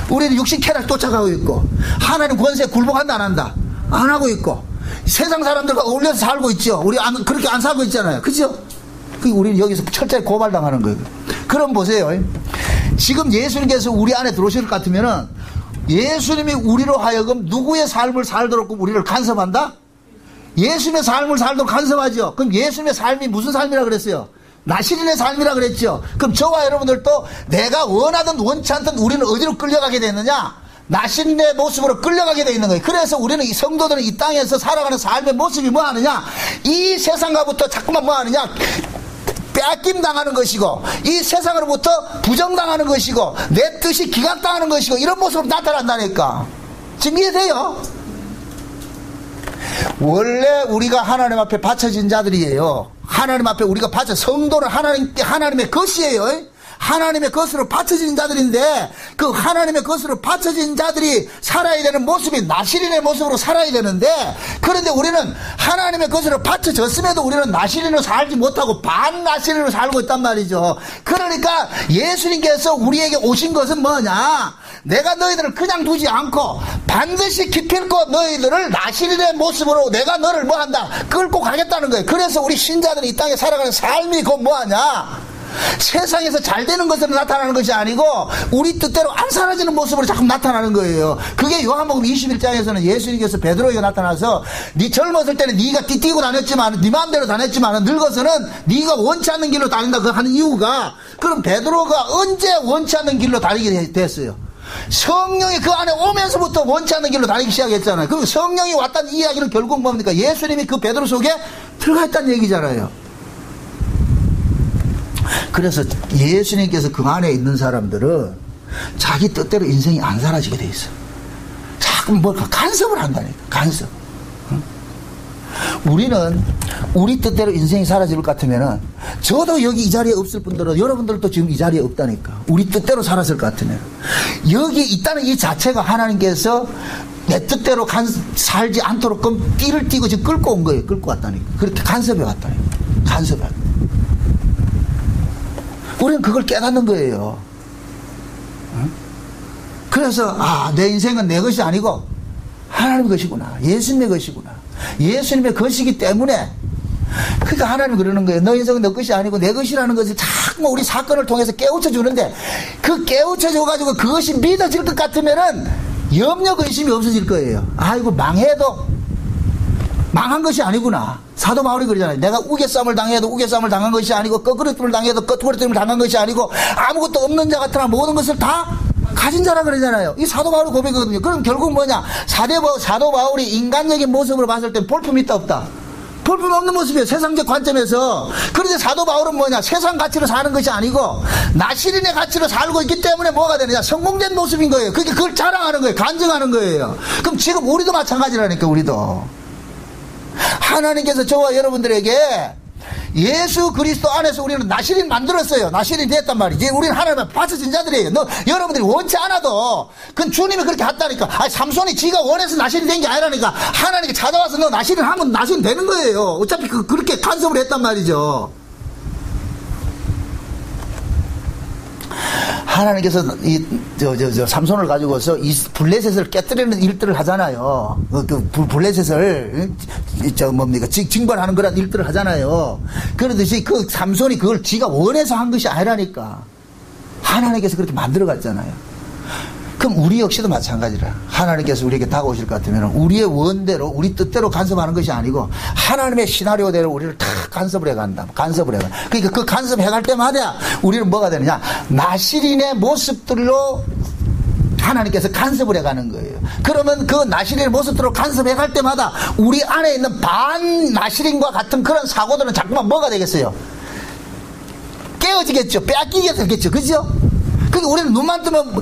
우리는 육신 쾌락 쫓아가고 있고, 하나님 권세에 굴복한다 안 한다? 안 하고 있고, 세상 사람들과 어울려서 살고 있죠. 우리 그렇게 안 살고 있잖아요. 그죠? 우리는 여기서 철저히 고발당하는 거예요. 그럼 보세요. 지금 예수님께서 우리 안에 들어오실 것 같으면은 예수님이 우리로 하여금 누구의 삶을 살도록 우리를 간섭한다? 예수님의 삶을 살도록 간섭하죠. 그럼 예수님의 삶이 무슨 삶이라 그랬어요? 나실인의 삶이라 그랬죠. 그럼 저와 여러분들도 내가 원하든 원치 않든 우리는 어디로 끌려가게 됐느냐? 나실인의 모습으로 끌려가게 되어 있는 거예요. 그래서 우리는 이 성도들은 이 땅에서 살아가는 삶의 모습이 뭐 하느냐? 이 세상과부터 자꾸만 뭐 하느냐? 빼앗김 당하는 것이고, 이 세상으로부터 부정당하는 것이고, 내 뜻이 기각당하는 것이고, 이런 모습으로 나타난다니까. 지금 이해돼요? 원래 우리가 하나님 앞에 바쳐진 자들이에요. 하나님 앞에 우리가 성도는 하나님의 것이에요. 하나님의 것으로 바쳐진 자들인데, 그 하나님의 것으로 바쳐진 자들이 살아야 되는 모습이 나실인의 모습으로 살아야 되는데, 그런데 우리는 하나님의 것으로 바쳐졌음에도 우리는 나실인으로 살지 못하고 반나실인으로 살고 있단 말이죠. 그러니까 예수님께서 우리에게 오신 것은 뭐냐? 내가 너희들을 그냥 두지 않고 반드시 기필코 너희들을 나실인의 모습으로 내가 너를 뭐한다? 끌고 가겠다는 거예요. 그래서 우리 신자들이 이 땅에 살아가는 삶이 곧 뭐하냐? 세상에서 잘 되는 것으로 나타나는 것이 아니고 우리 뜻대로 안 사라지는 모습으로 자꾸 나타나는 거예요. 그게 요한복음 21장에서는 예수님께서 베드로에게 나타나서 네 젊었을 때는 네가 띠뛰고 다녔지만 네 마음대로 다녔지만 늙어서는 네가 원치 않는 길로 다닌다 그 하는 이유가, 그럼 베드로가 언제 원치 않는 길로 다니게 됐어요? 성령이 그 안에 오면서부터 원치 않는 길로 다니기 시작했잖아요. 그리고 성령이 왔다는 이야기는 결국 뭡니까? 예수님이 그 베드로 속에 들어가 있다는 얘기잖아요. 그래서 예수님께서 그 안에 있는 사람들은 자기 뜻대로 인생이 안 사라지게 돼 있어. 자꾸 뭘 간섭을 한다니까. 간섭. 우리는 우리 뜻대로 인생이 사라질 것 같으면은, 저도 여기 이 자리에 없을 분들은 여러분들도 지금 이 자리에 없다니까. 우리 뜻대로 살았을 것 같으면 여기 있다는 이 자체가 하나님께서 내 뜻대로 살지 않도록 띠를 띠고 지금 끌고 온 거예요. 끌고 왔다니까. 그렇게 간섭해 왔다니까. 간섭해 왔다. 우리는 그걸 깨닫는 거예요. 그래서 내 인생은 내 것이 아니고 하나님의 것이구나. 예수님의 것이구나. 예수님의 것이기 때문에, 그러니까 하나님이 그러는 거예요. 너 인생은 너 것이 아니고 내 것이라는 것을 자꾸 우리 사건을 통해서 깨우쳐 주는데, 그 깨우쳐 줘가지고 그것이 믿어질 것 같으면은 염려 근심이 없어질 거예요. 아이고 망해도 망한 것이 아니구나. 사도 바울이 그러잖아요. 내가 우겨싸움을 당해도 우겨싸움을 당한 것이 아니고 거꾸로뜸을 당해도 거꾸로뜸을 당한 것이 아니고 아무것도 없는 자 같으나 모든 것을 다 가진 자라 그러잖아요. 이 사도 바울의 고백이거든요. 그럼 결국 뭐냐? 사도 바울이 인간적인 모습으로 봤을 땐 볼품이 있다 없다? 볼품 없는 모습이에요. 세상적 관점에서. 그런데 사도 바울은 뭐냐? 세상 가치로 사는 것이 아니고 나시린의 가치로 살고 있기 때문에 뭐가 되느냐? 성공된 모습인 거예요. 그러니까 그걸 자랑하는 거예요. 간증하는 거예요. 그럼 지금 우리도 마찬가지라니까. 우리도 하나님께서 저와 여러분들에게 예수 그리스도 안에서 우리는 나시린 만들었어요. 나시린 됐단 말이지. 우리는 하나님 앞에 바쳐진 자들이에요. 여러분들이 원치 않아도 그건 주님이 그렇게 했다니까. 삼손이 지가 원해서 나시린 된 게 아니라니까. 하나님께 찾아와서 너 나시린 하면 나시린 되는 거예요. 어차피 그렇게 간섭을 했단 말이죠. 하나님께서 삼손을 가지고서 이 블레셋을 깨뜨리는 일들을 하잖아요. 블레셋을 징벌하는 그런 일들을 하잖아요. 그러듯이 그 삼손이 그걸 지가 원해서 한 것이 아니라니까. 하나님께서 그렇게 만들어 갔잖아요. 그럼 우리 역시도 마찬가지라. 하나님께서 우리에게 다가오실 것 같으면 우리의 원대로 우리 뜻대로 간섭하는 것이 아니고 하나님의 시나리오대로 우리를 다 간섭을 해간다. 간섭을 해가. 그러니까 그 간섭해갈 때마다 우리는 뭐가 되느냐? 나시린의 모습들로 하나님께서 간섭을 해가는 거예요. 그러면 그 나시린의 모습들로 간섭해갈 때마다 우리 안에 있는 반 나시린과 같은 그런 사고들은 자꾸만 뭐가 되겠어요? 깨어지겠죠. 빼앗기게 되겠죠. 그죠? 그러니까 우리는 눈만 뜨면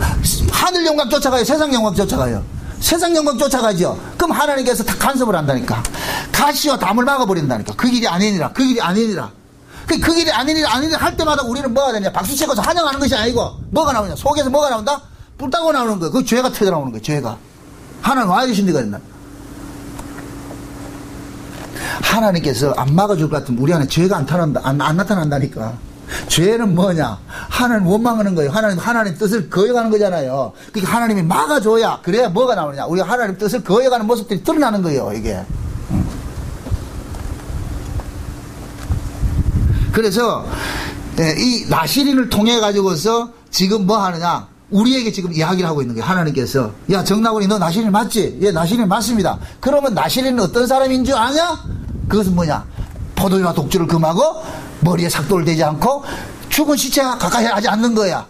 하늘 영광 쫓아가요? 세상 영광 쫓아가요? 세상 영광 쫓아가죠? 그럼 하나님께서 다 간섭을 한다니까. 가시와 담을 막아버린다니까. 그 길이 아니니라. 그 길이 아니니라. 그 길이 아니니라 할 때마다 우리는 뭐가 되냐? 박수 치고서 환영하는 것이 아니고 뭐가 나오냐? 속에서 뭐가 나온다? 불타고 나오는 거예요. 그 죄가 터져 나오는 거예요. 죄가. 하나님 와 계신 데가 있나? 하나님께서 안 막아줄 것 같으면 우리 안에 죄가 안 나타난다니까. 죄는 뭐냐? 하나님 원망하는 거예요. 하나님 뜻을 거역하는 거잖아요. 그러니까 하나님이 막아줘야, 그래야 뭐가 나오느냐? 우리가 하나님 뜻을 거역하는 모습들이 드러나는 거예요, 이게. 그래서, 이 나시린을 통해 가지고서 지금 뭐 하느냐? 우리에게 지금 이야기를 하고 있는 거예요. 하나님께서. 야, 정나군이 너 나시린 맞지? 예, 나시린 맞습니다. 그러면 나시린은 어떤 사람인 줄 아냐? 그것은 뭐냐? 포도주와 독주를 금하고 머리에 삭도를 대지 않고 죽은 시체가 가까이 하지 않는 거야.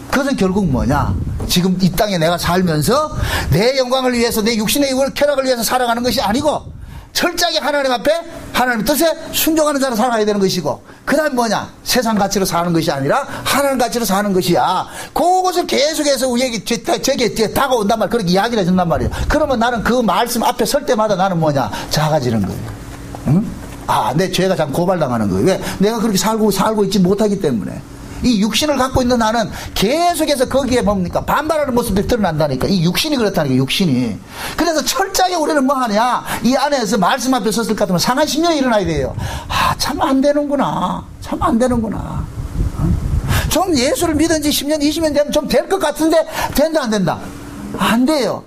그것은 결국 뭐냐? 지금 이 땅에 내가 살면서 내 영광을 위해서, 내 육신의 쾌락을 위해서 살아가는 것이 아니고 철저하게 하나님 앞에 하나님 뜻에 순종하는 자로 살아가야 되는 것이고, 그 다음 뭐냐? 세상 가치로 사는 것이 아니라 하나님 가치로 사는 것이야. 그것을 계속해서 우리에게 저게 다가온단 말이야. 그렇게 이야기를 해준단 말이에요. 그러면 나는 그 말씀 앞에 설 때마다 나는 뭐냐? 작아지는 거예요. 응? 내 죄가 참 고발당하는 거예요. 왜? 내가 그렇게 살고 있지 못하기 때문에. 이 육신을 갖고 있는 나는 계속해서 거기에 뭡니까? 반발하는 모습들이 드러난다니까. 이 육신이 그렇다니까, 육신이. 그래서 철저하게 우리는 뭐 하냐? 이 안에서 말씀 앞에 섰을 것 같으면 상한 심령이 일어나야 돼요. 참 안 되는구나. 참 안 되는구나. 좀 예수를 믿은 지 10년, 20년 되면 좀 될 것 같은데, 된다, 안 된다? 안 돼요.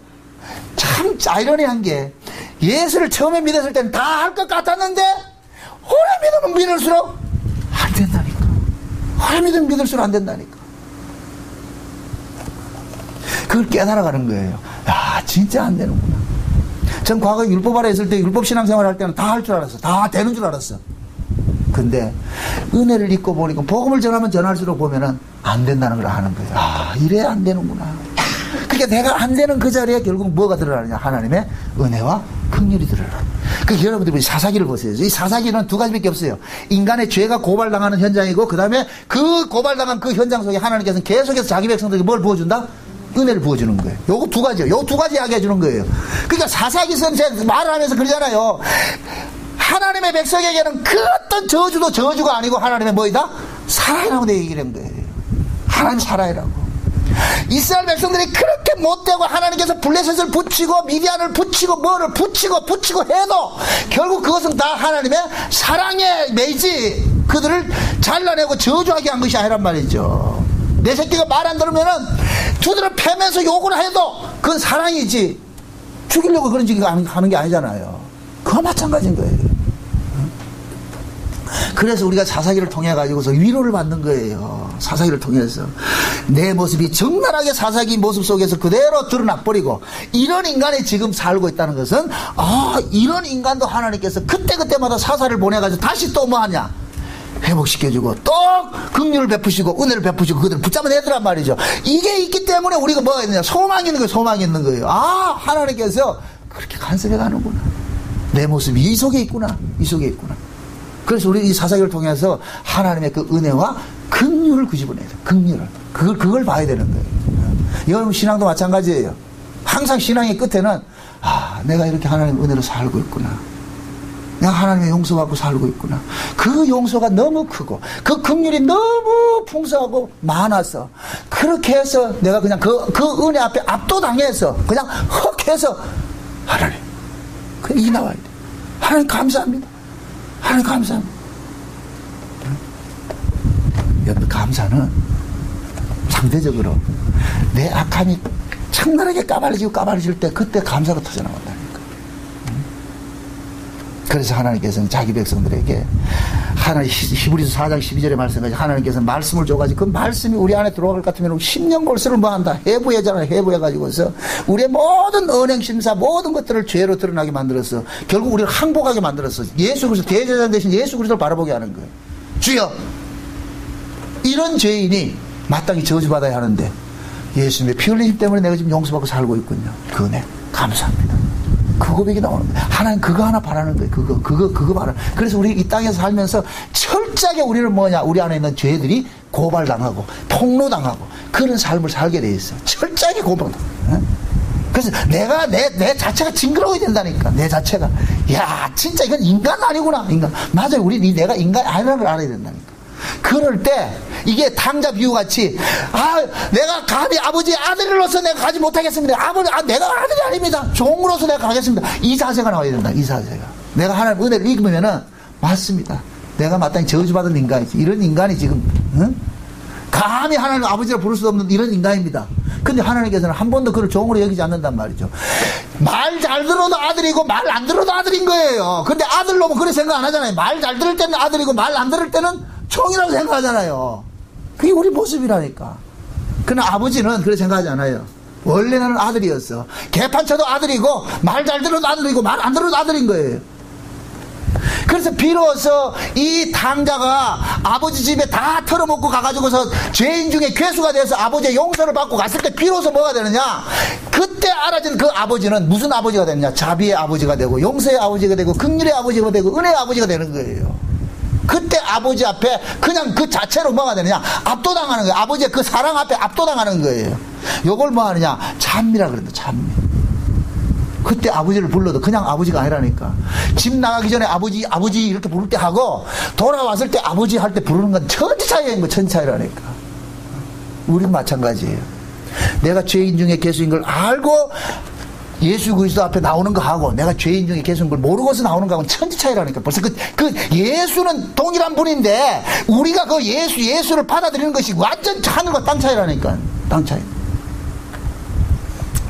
참 아이러니한 게, 예수를 처음에 믿었을 때는 다 할 것 같았는데, 오래 믿으면 믿을수록 안 된다니까. 오래 믿으면 믿을수록 안 된다니까. 그걸 깨달아가는 거예요. 야, 진짜 안 되는구나. 전 과거에 율법 아래 있을 때, 율법 신앙생활 할 때는 다 할 줄 알았어. 다 되는 줄 알았어. 근데 은혜를 입고 보니까 복음을 전하면 전할수록 보면은 안 된다는 걸 아는 거예요. 이래야 안 되는구나. 그러니까 내가 안 되는 그 자리에 결국 뭐가 드러나느냐? 하나님의 은혜와 긍휼이 드러나. 그러니까 여러분들이 사사기를 보세요. 이 사사기는 두 가지밖에 없어요. 인간의 죄가 고발당하는 현장이고, 그 다음에 그 고발당한 그 현장 속에 하나님께서는 계속해서 자기 백성들에게 뭘 부어준다? 은혜를 부어주는 거예요. 요거 두 가지요. 요거 두 가지 이야기해 주는 거예요. 그러니까 사사기서는 제가 말을 하면서 그러잖아요. 하나님의 백성에게는 그 어떤 저주도 저주가 아니고 하나님의 뭐이다? 사랑이라고 내 얘기를 한 거예요. 하나님 사랑이라고. 이스라엘 백성들이 그렇게 못되고 하나님께서 블레셋을 붙이고 미디안을 붙이고 뭐를 붙이고 해도 결국 그것은 다 하나님의 사랑의 매지, 그들을 잘라내고 저주하게 한 것이 아니란 말이죠. 내 새끼가 말 안 들으면은 두드려 패면서 욕을 해도 그건 사랑이지, 죽이려고 그런 짓을 하는 게 아니잖아요. 그거 마찬가지인 거예요. 그래서 우리가 사사기를 통해 가지고서 위로를 받는 거예요. 사사기를 통해서 내 모습이 적나라하게 사사기 모습 속에서 그대로 드러나 버리고, 이런 인간이 지금 살고 있다는 것은 이런 인간도 하나님께서 그때그때마다 사사를 보내가지고 다시 또 뭐하냐? 회복시켜주고 또 긍휼을 베푸시고 은혜를 베푸시고 그들을 붙잡아내더란 말이죠. 이게 있기 때문에 우리가 뭐가 있느냐? 소망이 있는 거예요. 소망이 있는 거예요. 하나님께서 그렇게 간섭해 가는구나. 내 모습이 이 속에 있구나. 이 속에 있구나. 그래서 우리 이 사사기를 통해서 하나님의 그 은혜와 긍휼을 구집어내야 돼요. 긍휼을. 그걸 봐야 되는 거예요. 여러분 신앙도 마찬가지예요. 항상 신앙의 끝에는 내가 이렇게 하나님의 은혜로 살고 있구나. 내가 하나님의 용서받고 살고 있구나. 그 용서가 너무 크고 그 긍휼이 너무 풍성하고 많아서, 그렇게 해서 내가 그냥 그 은혜 앞에 압도당해서 그냥 헉 해서 하나님, 이 나와야 돼. 하나님 감사합니다. 하나님 감사합니다. 여러분, 감사는 상대적으로 내 악함이 청나라하게 까발려질 때 그때 감사가 터져나온다니까. 그래서 하나님께서는 자기 백성들에게 히브리서 4장 12절의 말씀까지 하나님께서는 말씀을 줘가지고 그 말씀이 우리 안에 들어갈 것 같으면 10년 골수를 뭐한다? 해부해잖아요. 해부해가지고서 우리의 모든 언행심사 모든 것들을 죄로 드러나게 만들어서 결국 우리를 항복하게 만들어서 예수 그리스도 대제사장 대신 예수 그리스도를 바라보게 하는 거예요. 주여, 이런 죄인이 마땅히 저주받아야 하는데 예수님의 피 흘리심 때문에 내가 지금 용서받고 살고 있군요. 그 은혜 감사합니다. 그 고백이 나오는 거예요. 하나님 그거 하나 바라는 거예요. 그거 바라. 그래서 우리 이 땅에서 살면서 철저하게 우리는 뭐냐? 우리 안에 있는 죄들이 고발당하고 폭로당하고 그런 삶을 살게 돼 있어. 철저하게 고발당하고. 그래서 내가 내 자체가 징그러워야 된다니까. 내 자체가. 야, 진짜 이건 인간 아니구나. 인간. 맞아요. 내가 인간이 아니라는 걸 알아야 된다니까. 그럴 때 이게 당자 비유같이 내가 감히 아버지의 아들로서 내가 가지 못하겠습니다. 내가 아들이 아닙니다. 종으로서 내가 가겠습니다. 이 자세가 나와야 된다. 이 자세가. 내가 하나님 은혜를 입으면은 맞습니다. 내가 마땅히 저주받은 인간이지. 이런 인간이 지금 감히 하나님 아버지라 부를 수 없는 이런 인간입니다. 근데 하나님께서는 한 번도 그를 종으로 여기지 않는단 말이죠. 말 잘 들어도 아들이고 말 안 들어도 아들인 거예요. 근데 아들로 뭐 그렇게 생각 안 하잖아요. 말 잘 들을 때는 아들이고 말 안 들을 때는 총이라고 생각하잖아요. 그게 우리 모습이라니까. 그러나 아버지는 그렇게 생각하지 않아요. 원래는 아들이었어. 개판 쳐도 아들이고 말 잘 들어도 아들이고 말 안 들어도 아들인 거예요. 그래서 비로소 이 당자가 아버지 집에 다 털어먹고 가가지고서 죄인 중에 괴수가 돼서 아버지의 용서를 받고 갔을 때 비로소 뭐가 되느냐? 그때 알아진 그 아버지는 무슨 아버지가 되느냐? 자비의 아버지가 되고 용서의 아버지가 되고 긍휼의 아버지가 되고 은혜의 아버지가 되는 거예요. 그때 아버지 앞에 그냥 그 자체로 뭐가 되느냐? 압도당하는 거예요. 아버지의 그 사랑 앞에 압도당하는 거예요. 요걸 뭐 하느냐? 찬미라 그런다. 찬미. 그때 아버지를 불러도 그냥 아버지가 아니라니까. 집 나가기 전에 아버지 이렇게 부를 때 하고 돌아왔을 때 아버지 할 때 부르는 건 천지 차이인 거, 천지 차이라니까. 우린 마찬가지예요. 내가 죄인 중에 괴수인 걸 알고 예수 그리스도 앞에 나오는 거 하고 내가 죄인 중에 괴수인 걸 모르고서 나오는 거하고는 천지 차이라니까. 벌써 그 예수는 동일한 분인데 우리가 그 예수를 받아들이는 것이 완전 하늘과 땅 차이라니까. 땅 차이.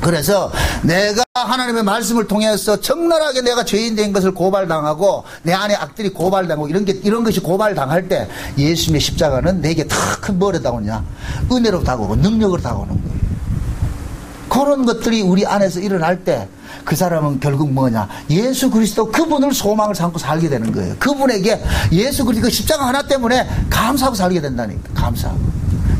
그래서 내가 하나님의 말씀을 통해서 적나라하게 내가 죄인 된 것을 고발당하고 내 안에 악들이 고발당하고 이런 것이 고발당할 때 예수님의 십자가는 내게 다 큰 뭐로 다가오냐? 은혜로 다가오고 능력으로 다가오는 거예요. 그런 것들이 우리 안에서 일어날 때 그 사람은 결국 뭐냐? 예수 그리스도 그분을 소망을 삼고 살게 되는 거예요. 그분에게 예수 그리스도 그 십자가 하나 때문에 감사하고 살게 된다니까. 감사하고.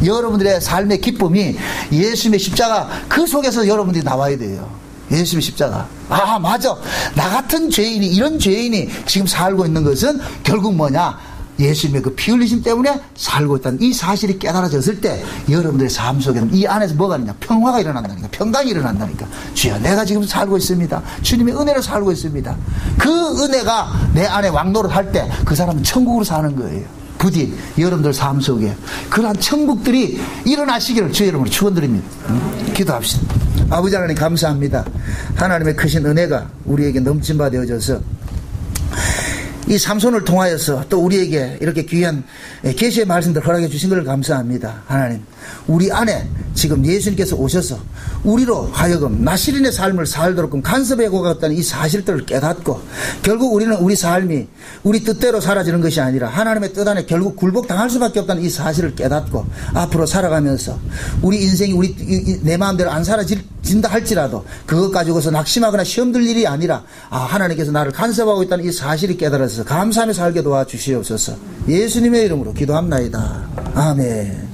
여러분들의 삶의 기쁨이 예수님의 십자가 그 속에서 여러분들이 나와야 돼요. 예수님의 십자가. 아, 맞아. 나 같은 죄인이, 이런 죄인이 지금 살고 있는 것은 결국 뭐냐? 예수님의 그 피 흘리심 때문에 살고 있다는 이 사실이 깨달아졌을 때 여러분들의 삶 속에는 이 안에서 뭐가 있느냐? 평화가 일어난다니까. 평강이 일어난다니까. 주여, 내가 지금 살고 있습니다. 주님의 은혜로 살고 있습니다. 그 은혜가 내 안에 왕노릇 할 때 그 사람은 천국으로 사는 거예요. 부디 여러분들 삶 속에 그러한 천국들이 일어나시기를 주의 이름으로 축원드립니다. 기도합시다. 아버지 하나님 감사합니다. 하나님의 크신 은혜가 우리에게 넘침바 되어져서 이 삼손을 통하여서 또 우리에게 이렇게 귀한 계시의 말씀들 허락해 주신 것을 감사합니다. 하나님, 우리 안에 지금 예수님께서 오셔서 우리로 하여금 나시린의 삶을 살도록 간섭해 고갔다는 이 사실들을 깨닫고 결국 우리는 우리 삶이 우리 뜻대로 사라지는 것이 아니라 하나님의 뜻 안에 결국 굴복당할 수밖에 없다는 이 사실을 깨닫고 앞으로 살아가면서 우리 인생이 내 마음대로 안 사라진다 할지라도 그것 가지고서 낙심하거나 시험 들 일이 아니라 하나님께서 나를 간섭하고 있다는 이 사실이 깨달아서 감사하며 살게 도와주시옵소서. 예수님의 이름으로 기도합나이다. 아멘.